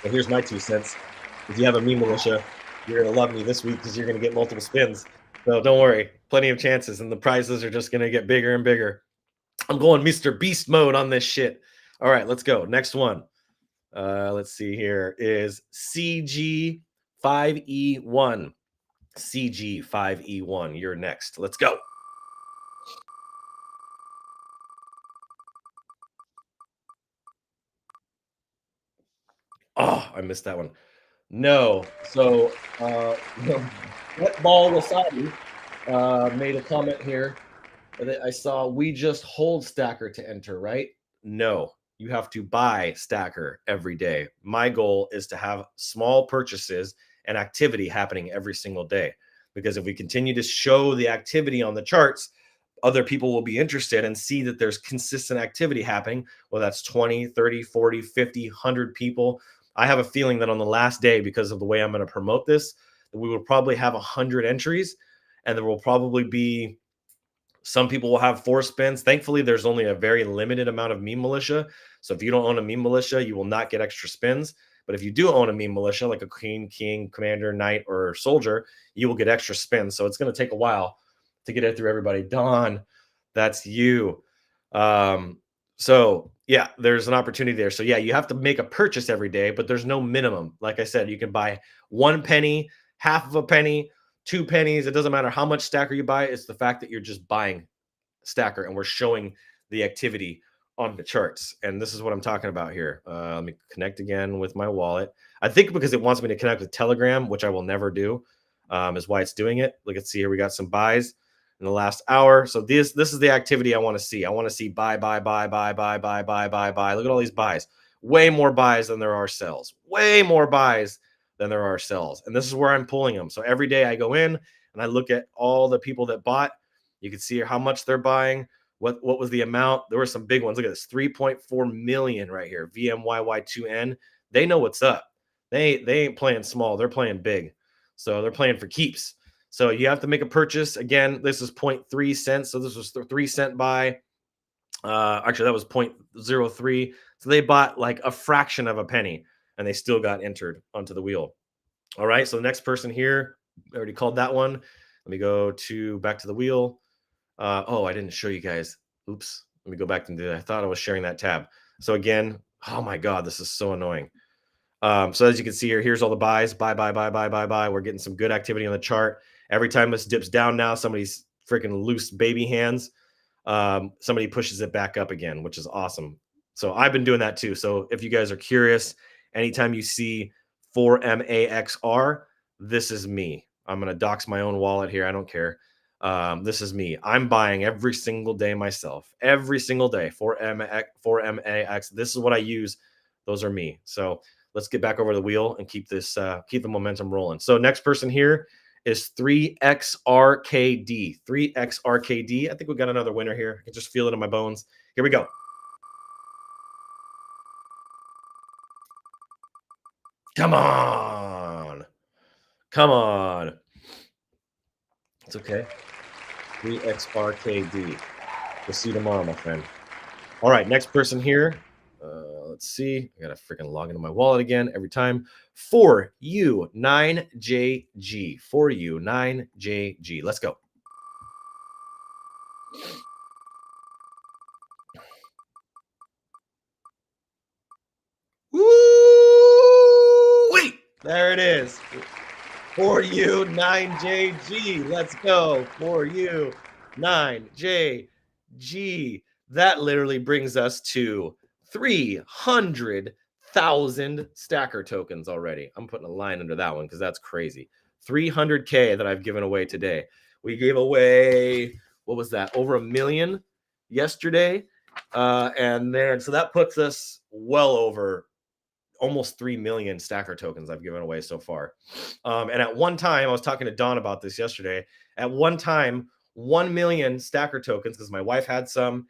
S2: Well, here's my 2 cents. If you have a meme militia, you're going to love me this week because you're going to get multiple spins. So don't worry, plenty of chances, and the prizes are just going to get bigger and bigger. I'm going Mr. Beast mode on this shit. All right, let's go. Next one. Let's see here is CG5E1. CG5E1. You're next. Let's go. Oh, I missed that one. No. So, Ball Wasabi made a comment here that I saw. We just hold Stacker to enter, right? No, you have to buy Stacker every day. My goal is to have small purchases and activity happening every single day, because if we continue to show the activity on the charts, other people will be interested and see that there's consistent activity happening. Well, that's 20, 30, 40, 50, 100 people. I have a feeling that on the last day, because of the way I'm going to promote this, that we will probably have 100 entries, and there will probably be some people will have 4 spins. Thankfully, there's only a very limited amount of meme militia. So if you don't own a meme militia, you will not get extra spins. But if you do own a meme militia, like a queen, king, commander, knight, or soldier, you will get extra spins. So it's going to take a while to get it through everybody. Don, that's you. So yeah, there's an opportunity there. So yeah, you have to make a purchase every day, but there's no minimum. Like I said, you can buy 1 penny, half of a penny, 2 pennies. It doesn't matter how much Stacker you buy. It's the fact that you're just buying Stacker, and we're showing the activity on the charts. And this is what I'm talking about here. Let me connect again with my wallet. I think because it wants me to connect with Telegram, which I will never do, is why it's doing it. Look at, see here, we got some buys in the last hour. So this is the activity I want to see. I want to see buy, buy, buy, buy, buy, buy, buy, buy, buy. Look at all these buys. Way more buys than there are sells. Way more buys than there are sells. And this is where I'm pulling them. So every day I go in and I look at all the people that bought. You can see how much they're buying. What was the amount? There were some big ones. Look at this, 3.4 million right here. VMYY2N. They know what's up. They ain't playing small. They're playing big. So they're playing for keeps. So you have to make a purchase. Again, this is 0.3 cents. So this was the 3-cent buy. Actually, that was 0.03. So they bought like a fraction of a penny, and they still got entered onto the wheel. All right. So the next person here, I already called that one. Let me go to back to the wheel. I didn't show you guys. Oops. Let me go back and do that. I thought I was sharing that tab. So again, oh my God, this is so annoying. So as you can see here, here's all the buys. Buy, buy, buy, buy, buy, buy. We're getting some good activity on the chart. Every time this dips down now, somebody's freaking loose baby hands. Somebody pushes it back up again, which is awesome. So I've been doing that too. So if you guys are curious, anytime you see 4MAXR, this is me. I'm going to dox my own wallet here. I don't care. This is me. I'm buying every single day myself. Every single day. 4MAX. This is what I use. Those are me. So let's get back over the wheel and keep this keep the momentum rolling. So next person here is 3XRKD. 3XRKD. I think we got another winner here. I can just feel it in my bones. Here we go. Come on. Come on. It's okay. 3XRKD. We'll see you tomorrow, my friend. All right, next person here. Let's see. I gotta freaking log into my wallet again every time. For you 9JG. For you 9JG. Let's go. Woo! Wait, there it is. For you 9JG. Let's go. For you 9JG. That literally brings us to 300,000 stacker tokens already. I'm putting a line under that one because that's crazy. 300K that I've given away today. We gave away, what was that? Over 1 million yesterday. And then, so that puts us well over almost 3 million stacker tokens I've given away so far. And at one time, I was talking to Don about this yesterday. At one time, 1 million stacker tokens, because my wife had some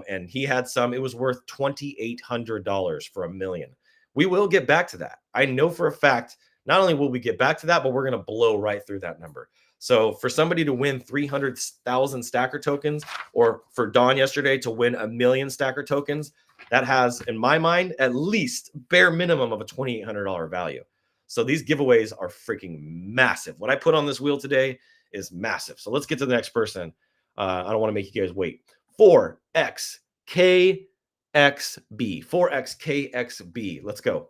S2: and he had some, it was worth $2,800 for 1 million. We will get back to that. I know for a fact, not only will we get back to that, but we're going to blow right through that number. So for somebody to win 300,000 stacker tokens, or for Don yesterday to win 1 million stacker tokens, that has, in my mind, at least bare minimum of a $2,800 value. So these giveaways are freaking massive. What I put on this wheel today is massive. So let's get to the next person. I don't want to make you guys wait. 4XKXB. 4XKXB. Let's go.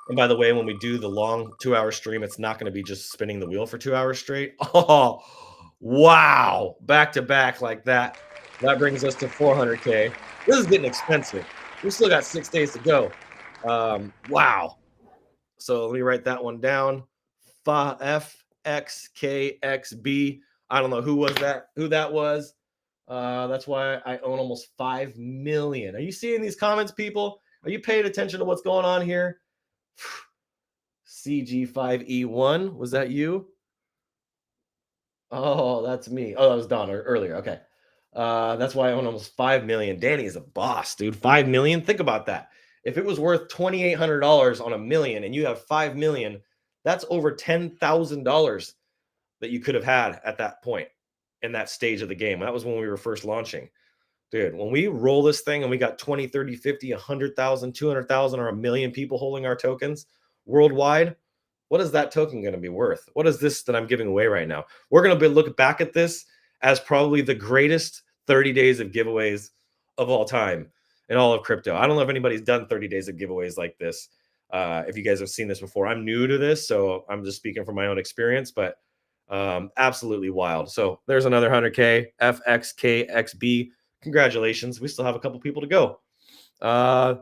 S2: And by the way, when we do the long 2-hour stream, it's not going to be just spinning the wheel for 2 hours straight. Oh, wow. Back to back like that. That brings us to 400K. This is getting expensive. We still got 6 days to go. Wow. So let me write that one down. FXKXB. I don't know who that was. That's why I own almost 5 million. Are you seeing these comments, people? Are you paying attention to what's going on here? CG5E1, was that you? Oh, that's me. Oh, that was Don earlier. Okay. That's why I own almost 5 million. Danny is a boss, dude. 5 million. Think about that. If it was worth $2,800 on 1 million and you have 5 million, that's over $10,000 that you could have had at that point in that stage of the game. That was when we were first launching. Dude, when we roll this thing and we got 20, 30, 50, 100,000, 200,000, or 1 million people holding our tokens worldwide, what is that token going to be worth? What is this that I'm giving away right now? We're going to look back at this as probably the greatest 30 days of giveaways of all time in all of crypto. I don't know if anybody's done 30 days of giveaways like this. If you guys have seen this before, I'm new to this, so I'm just speaking from my own experience, but absolutely wild. So there's another 100K, FXKXB. Congratulations. We still have a couple people to go. I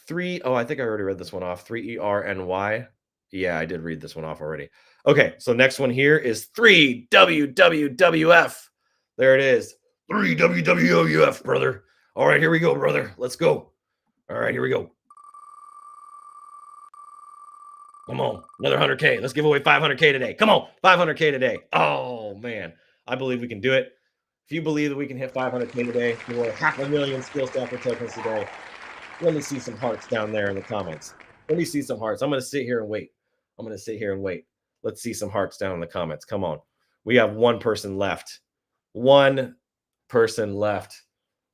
S2: think I already read this one off. 3ERNY. Yeah, I did read this one off already. Okay, so next one here is 3WWWF. There it is. 3WWWF, brother. All right, here we go, brother. Let's go. All right, here we go. Come on, another 100K. Let's give away 500K today. Come on, 500K today. Oh, man. I believe we can do it. If you believe that we can hit 500K today, give away 500,000 skill stacker tokens today. Let me see some hearts down there in the comments. Let me see some hearts. I'm going to sit here and wait. Let's see some hearts down in the comments. Come on. We have one person left. One person left.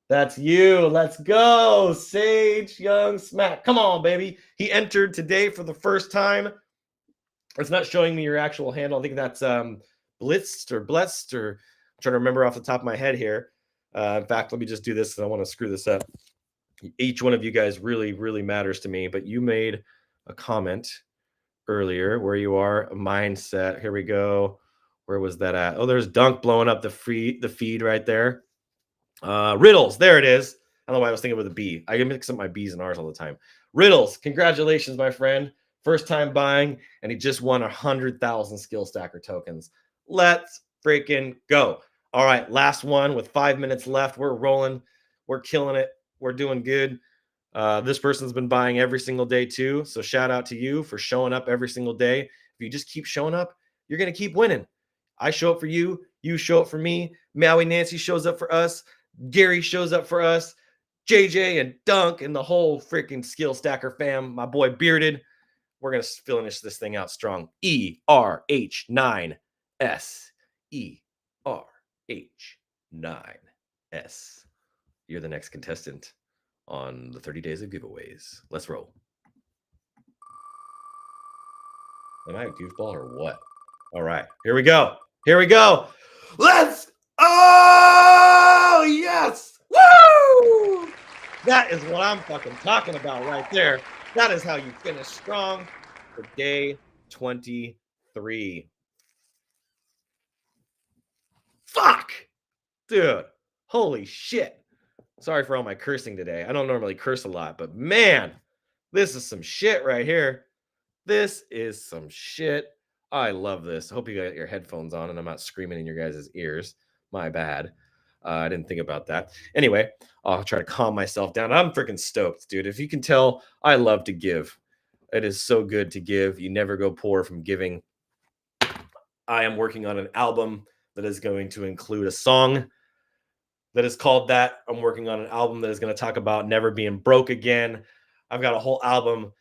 S2: That's you. Let's go. Sage Young Smack. Come on, baby. He entered today for the first time. It's not showing me your actual handle. I think that's Blitzed or Blessed, or I'm trying to remember off the top of my head here. In fact, let me just do this because I want to screw this up. Each one of you guys really, really matters to me, but you made a comment earlier where you are. Mindset. Here we go. Where was that at? Oh, there's Dunk blowing up the feed right there. Riddles. There it is. I don't know why I was thinking with a B. I mix up my B's and R's all the time. Riddles. Congratulations, my friend. First time buying, and he just won 100,000 skill stacker tokens. Let's freaking go. All right, last one with 5 minutes left. We're rolling. We're killing it. We're doing good. This person's been buying every single day too. So shout out to you for showing up every single day. If you just keep showing up, you're going to keep winning. I show up for you. You show up for me. Maui Nancy shows up for us. Gary shows up for us. JJ and Dunk and the whole freaking skill stacker fam. My boy Bearded. We're going to finish this thing out strong. ERH9S. ERH9S. you're the next contestant on the 30 days of giveaways. Let's roll. Am I a goofball or what? All right, here we go. Here we go. Let's. Oh, yes. Woo! That is what I'm fucking talking about right there. That is how you finish strong for day 23. Fuck, dude. Holy shit. Sorry for all my cursing today. I don't normally curse a lot, but man, this is some shit right here. This is some shit. I love this. I hope you got your headphones on and I'm not screaming in your guys' ears. My bad. I didn't think about that. Anyway, I'll try to calm myself down. I'm freaking stoked, dude. If you can tell, I love to give. It is so good to give. You never go poor from giving. I am working on an album that is going to include a song that is called that. I'm working on an album that is going to talk about never being broke again. I've got a whole album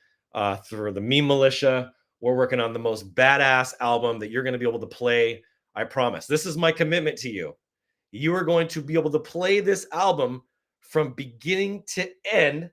S2: through the Meme Militia. We're working on the most badass album that you're going to be able to play. I promise. This is my commitment to you. You are going to be able to play this album from beginning to end,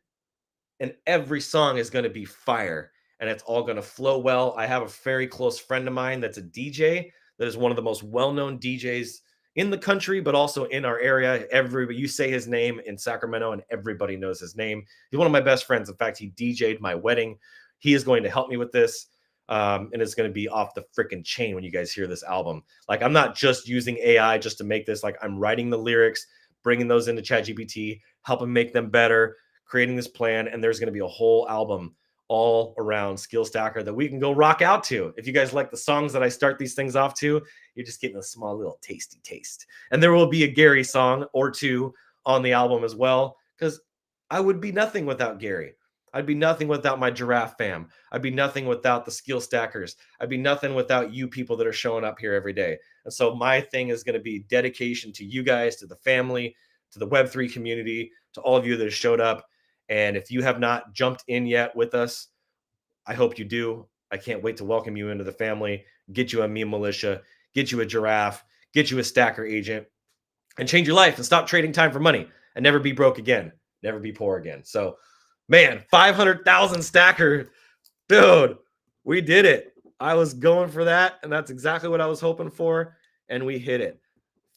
S2: and every song is going to be fire, and it's all going to flow well. I have a very close friend of mine that's a DJ that is one of the most well-known DJs in the country, but also in our area. Everybody, you say his name in Sacramento, and everybody knows his name. He's one of my best friends. In fact, he DJ'd my wedding. He is going to help me with this, and it's going to be off the freaking chain when you guys hear this album. Like, I'm not just using AI just to make this. Like, I'm writing the lyrics, bringing those into ChatGPT, helping make them better, creating this plan, and there's going to be a whole album all around Skill Stacker that we can go rock out to. If you guys like the songs that I start these things off to, you're just getting a small little tasty taste. And there will be a Gary song or two on the album as well, because I would be nothing without Gary. I'd be nothing without my giraffe fam. I'd be nothing without the Skill Stackers. I'd be nothing without you people that are showing up here every day. And so my thing is going to be dedication to you guys, to the family, to the Web3 community, to all of you that have showed up. And if you have not jumped in yet with us, I hope you do. I can't wait to welcome you into the family, get you a meme militia, get you a giraffe, get you a stacker agent, and change your life and stop trading time for money and never be broke again, never be poor again. So, man, 500,000 stacker, dude, we did it. I was going for that, and that's exactly what I was hoping for, and we hit it.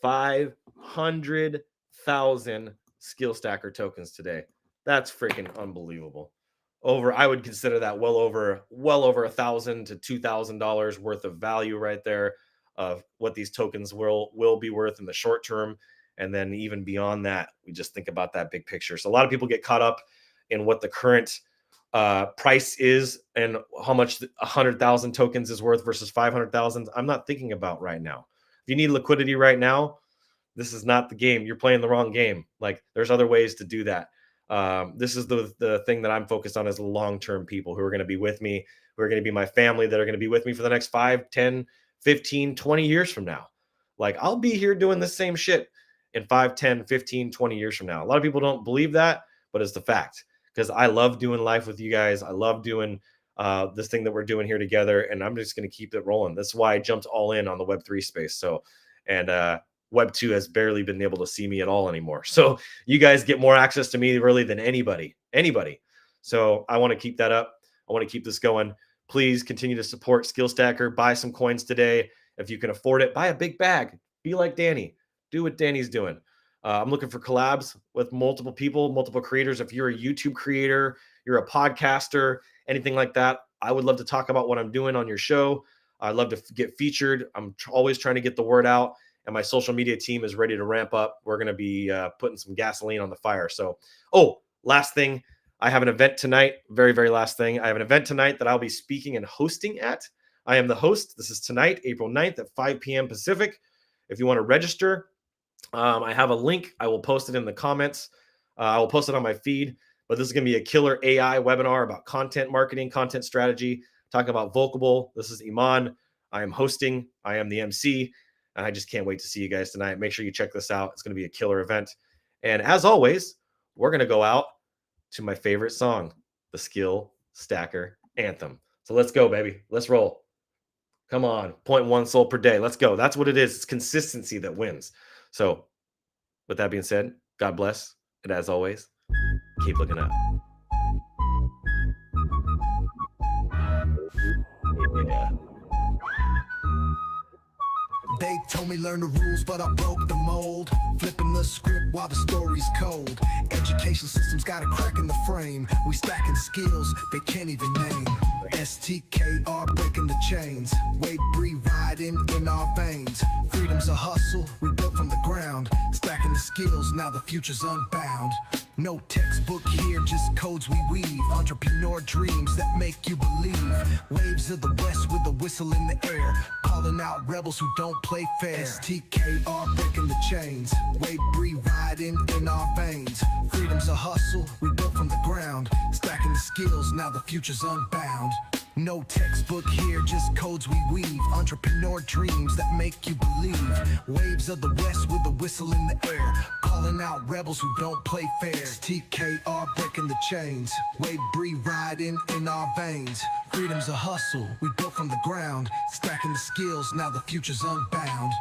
S2: 500,000 skill stacker tokens today. That's freaking unbelievable. I would consider that well over $1,000 to $2,000 worth of value right there of what these tokens will be worth in the short term. And then even beyond that, we just think about that big picture. So a lot of people get caught up in what the current price is and how much 100,000 tokens is worth versus 500,000. I'm not thinking about right now. If you need liquidity right now, this is not the game. You're playing the wrong game. Like, there's other ways to do that. This is the thing that I'm focused on, is long-term people who are going to be with me, who are going to be my family, that are going to be with me for the next 5, 10, 15, 20 years from now. Like, I'll be here doing the same shit in 5, 10, 15, 20 years from now. A lot of people don't believe that, but it's the fact, because I love doing life with you guys. I love doing this thing that we're doing here together, and I'm just going to keep it rolling. That's why I jumped all in on the Web3 space. So, and Web 2 has barely been able to see me at all anymore. So you guys get more access to me really than anybody. So I want to keep that up. I want to keep this going. Please continue to support Skill Stacker. Buy some coins today. If you can afford it, buy a big bag. Be like Danny. Do what Danny's doing. I'm looking for collabs with multiple people, multiple creators. If you're a YouTube creator, you're a podcaster, anything like that, I would love to talk about what I'm doing on your show. I'd love to get featured. I'm always trying to get the word out. And my social media team is ready to ramp up. We're going to be putting some gasoline on the fire. So, last thing, I have an event tonight. Very, very last thing. I have an event tonight that I'll be speaking and hosting at. I am the host. This is tonight, April 9th at 5 p.m. Pacific. If you want to register, I have a link. I will post it in the comments. I will post it on my feed. But this is going to be a killer AI webinar about content marketing, content strategy, talking about Vocable. This is Iman. I am hosting. I am the MC. And I just can't wait to see you guys tonight. Make sure you check this out. It's going to be a killer event. And as always, we're going to go out to my favorite song, the Skill Stacker Anthem. So let's go, baby. Let's roll. Come on. 0.1 soul per day. Let's go. That's what it is. It's consistency that wins. So with that being said, God bless. And as always, keep looking up. Yeah.
S1: They told me learn the rules, but I broke the mold. Flipping the script while the story's cold. Education system's got a crack in the frame. We stacking skills they can't even name. STKR breaking the chains. Weight breathe riding in our veins. Freedom's a hustle we built from the ground. Stacking the skills, now the future's unbound. No textbook here, just codes we weave. Entrepreneur dreams that make you believe. Waves of the west with a whistle in the air. Calling out rebels who don't play fair. STKR breaking the chains. Weight breathe riding in our veins. Freedom's a hustle we built from the ground. Stacking the skills, now the future's unbound. No textbook here, just codes we weave. Entrepreneur dreams that make you believe. Waves of the west with a whistle in the air. Calling out rebels who don't play fair. STKR breaking the chains. Wave breathe riding in our veins. Freedom's a hustle we built from the ground. Stacking the skills, now the future's unbound.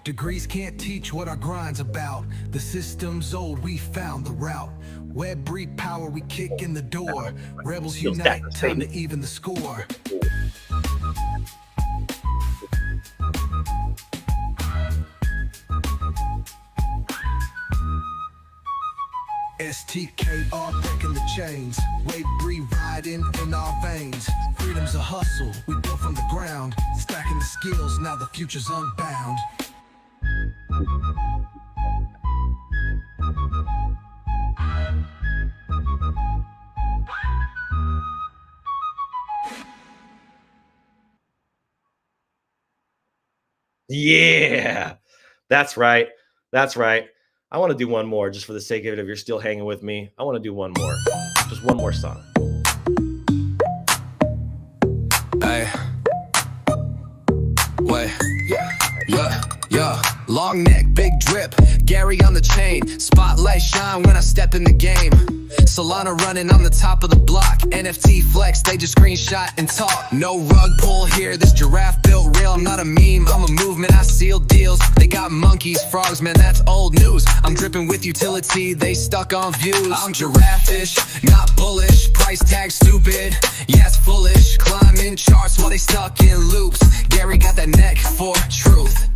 S1: Degrees can't teach what our grind's about. The system's old, we found the route. Web breed power, we kick in the door. Rebels unite, time to even the score. STKR breaking the chains. Wave breathe riding in our veins. Freedom's a hustle we built from the ground. Stacking the skills, now the future's unbound.
S2: Yeah, that's right. That's right. I want to do one more just for the sake of it. If you're still hanging with me, I want to do one more. Just one more song.
S1: Hey. Wait. Yeah. Long neck, big drip. Gary on the chain. Spotlight shine when I step in the game. Solana running on the top of the block. NFT flex, they just screenshot and talk. No rug pull here, this giraffe built real. I'm not a meme, I'm a movement, I seal deals. They got monkeys, frogs, man, that's old news. I'm dripping with utility, they stuck on views. I'm giraffe-ish, not bullish. Price tag stupid, yeah, it's foolish. Climbing charts while they stuck in loops. Gary got that neck for truth.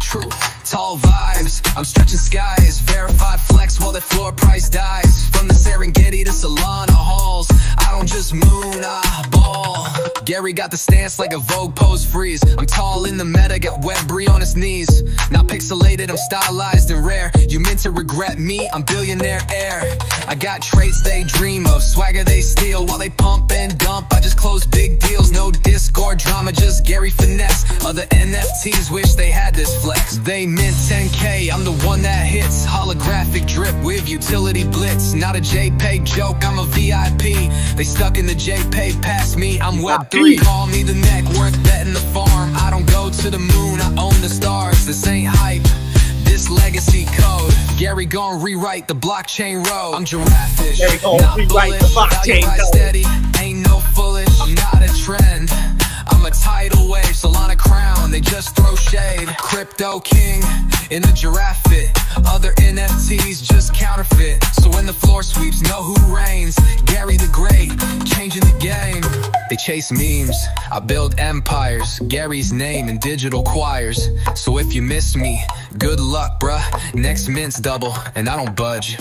S1: Tall vibes, I'm stretching skies. Verified flex while the floor price dies. From the Serengeti to Solana halls, I don't just moon, I ball. Gary got the stance like a Vogue pose freeze. I'm tall in the meta, got Web3 on his knees. Not pixelated, I'm stylized and rare. You meant to regret me, I'm billionaire heir. I got traits they dream of, swagger they steal. While they pump and dump, I just close big deals. No Discord drama, just Gary finesse. Other NFTs wish they had this flex. They mint 10K, I'm the one that hits. Holographic drip with utility blitz. Not a JPEG joke, I'm a VIP. They stuck in the JPEG past me, I'm Web3. Call me the neck, worth betting the farm. I don't go to the moon, I own the stars. This ain't hype, this legacy code. Gary gon' rewrite the blockchain road. I'm giraffe-ish,
S2: Gary gon'
S1: not
S2: rewrite the
S1: bullish.
S2: blockchain
S1: Value price
S2: code.
S1: steady, ain't no foolish. I'm not a trend, I'm a tidal wave. Solana crown, they just throw shade. Crypto king in the giraffe fit. Other NFTs just counterfeit. So when the floor sweeps, know who reigns. Gary the Great, changing the game. They chase memes, I build empires. Gary's name in digital choirs. So if you miss me, good luck, bruh. Next mint's double, and I don't budge.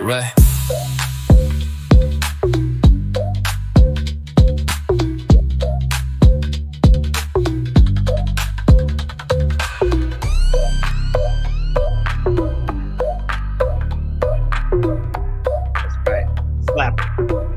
S1: Right.
S2: That's right. Slap.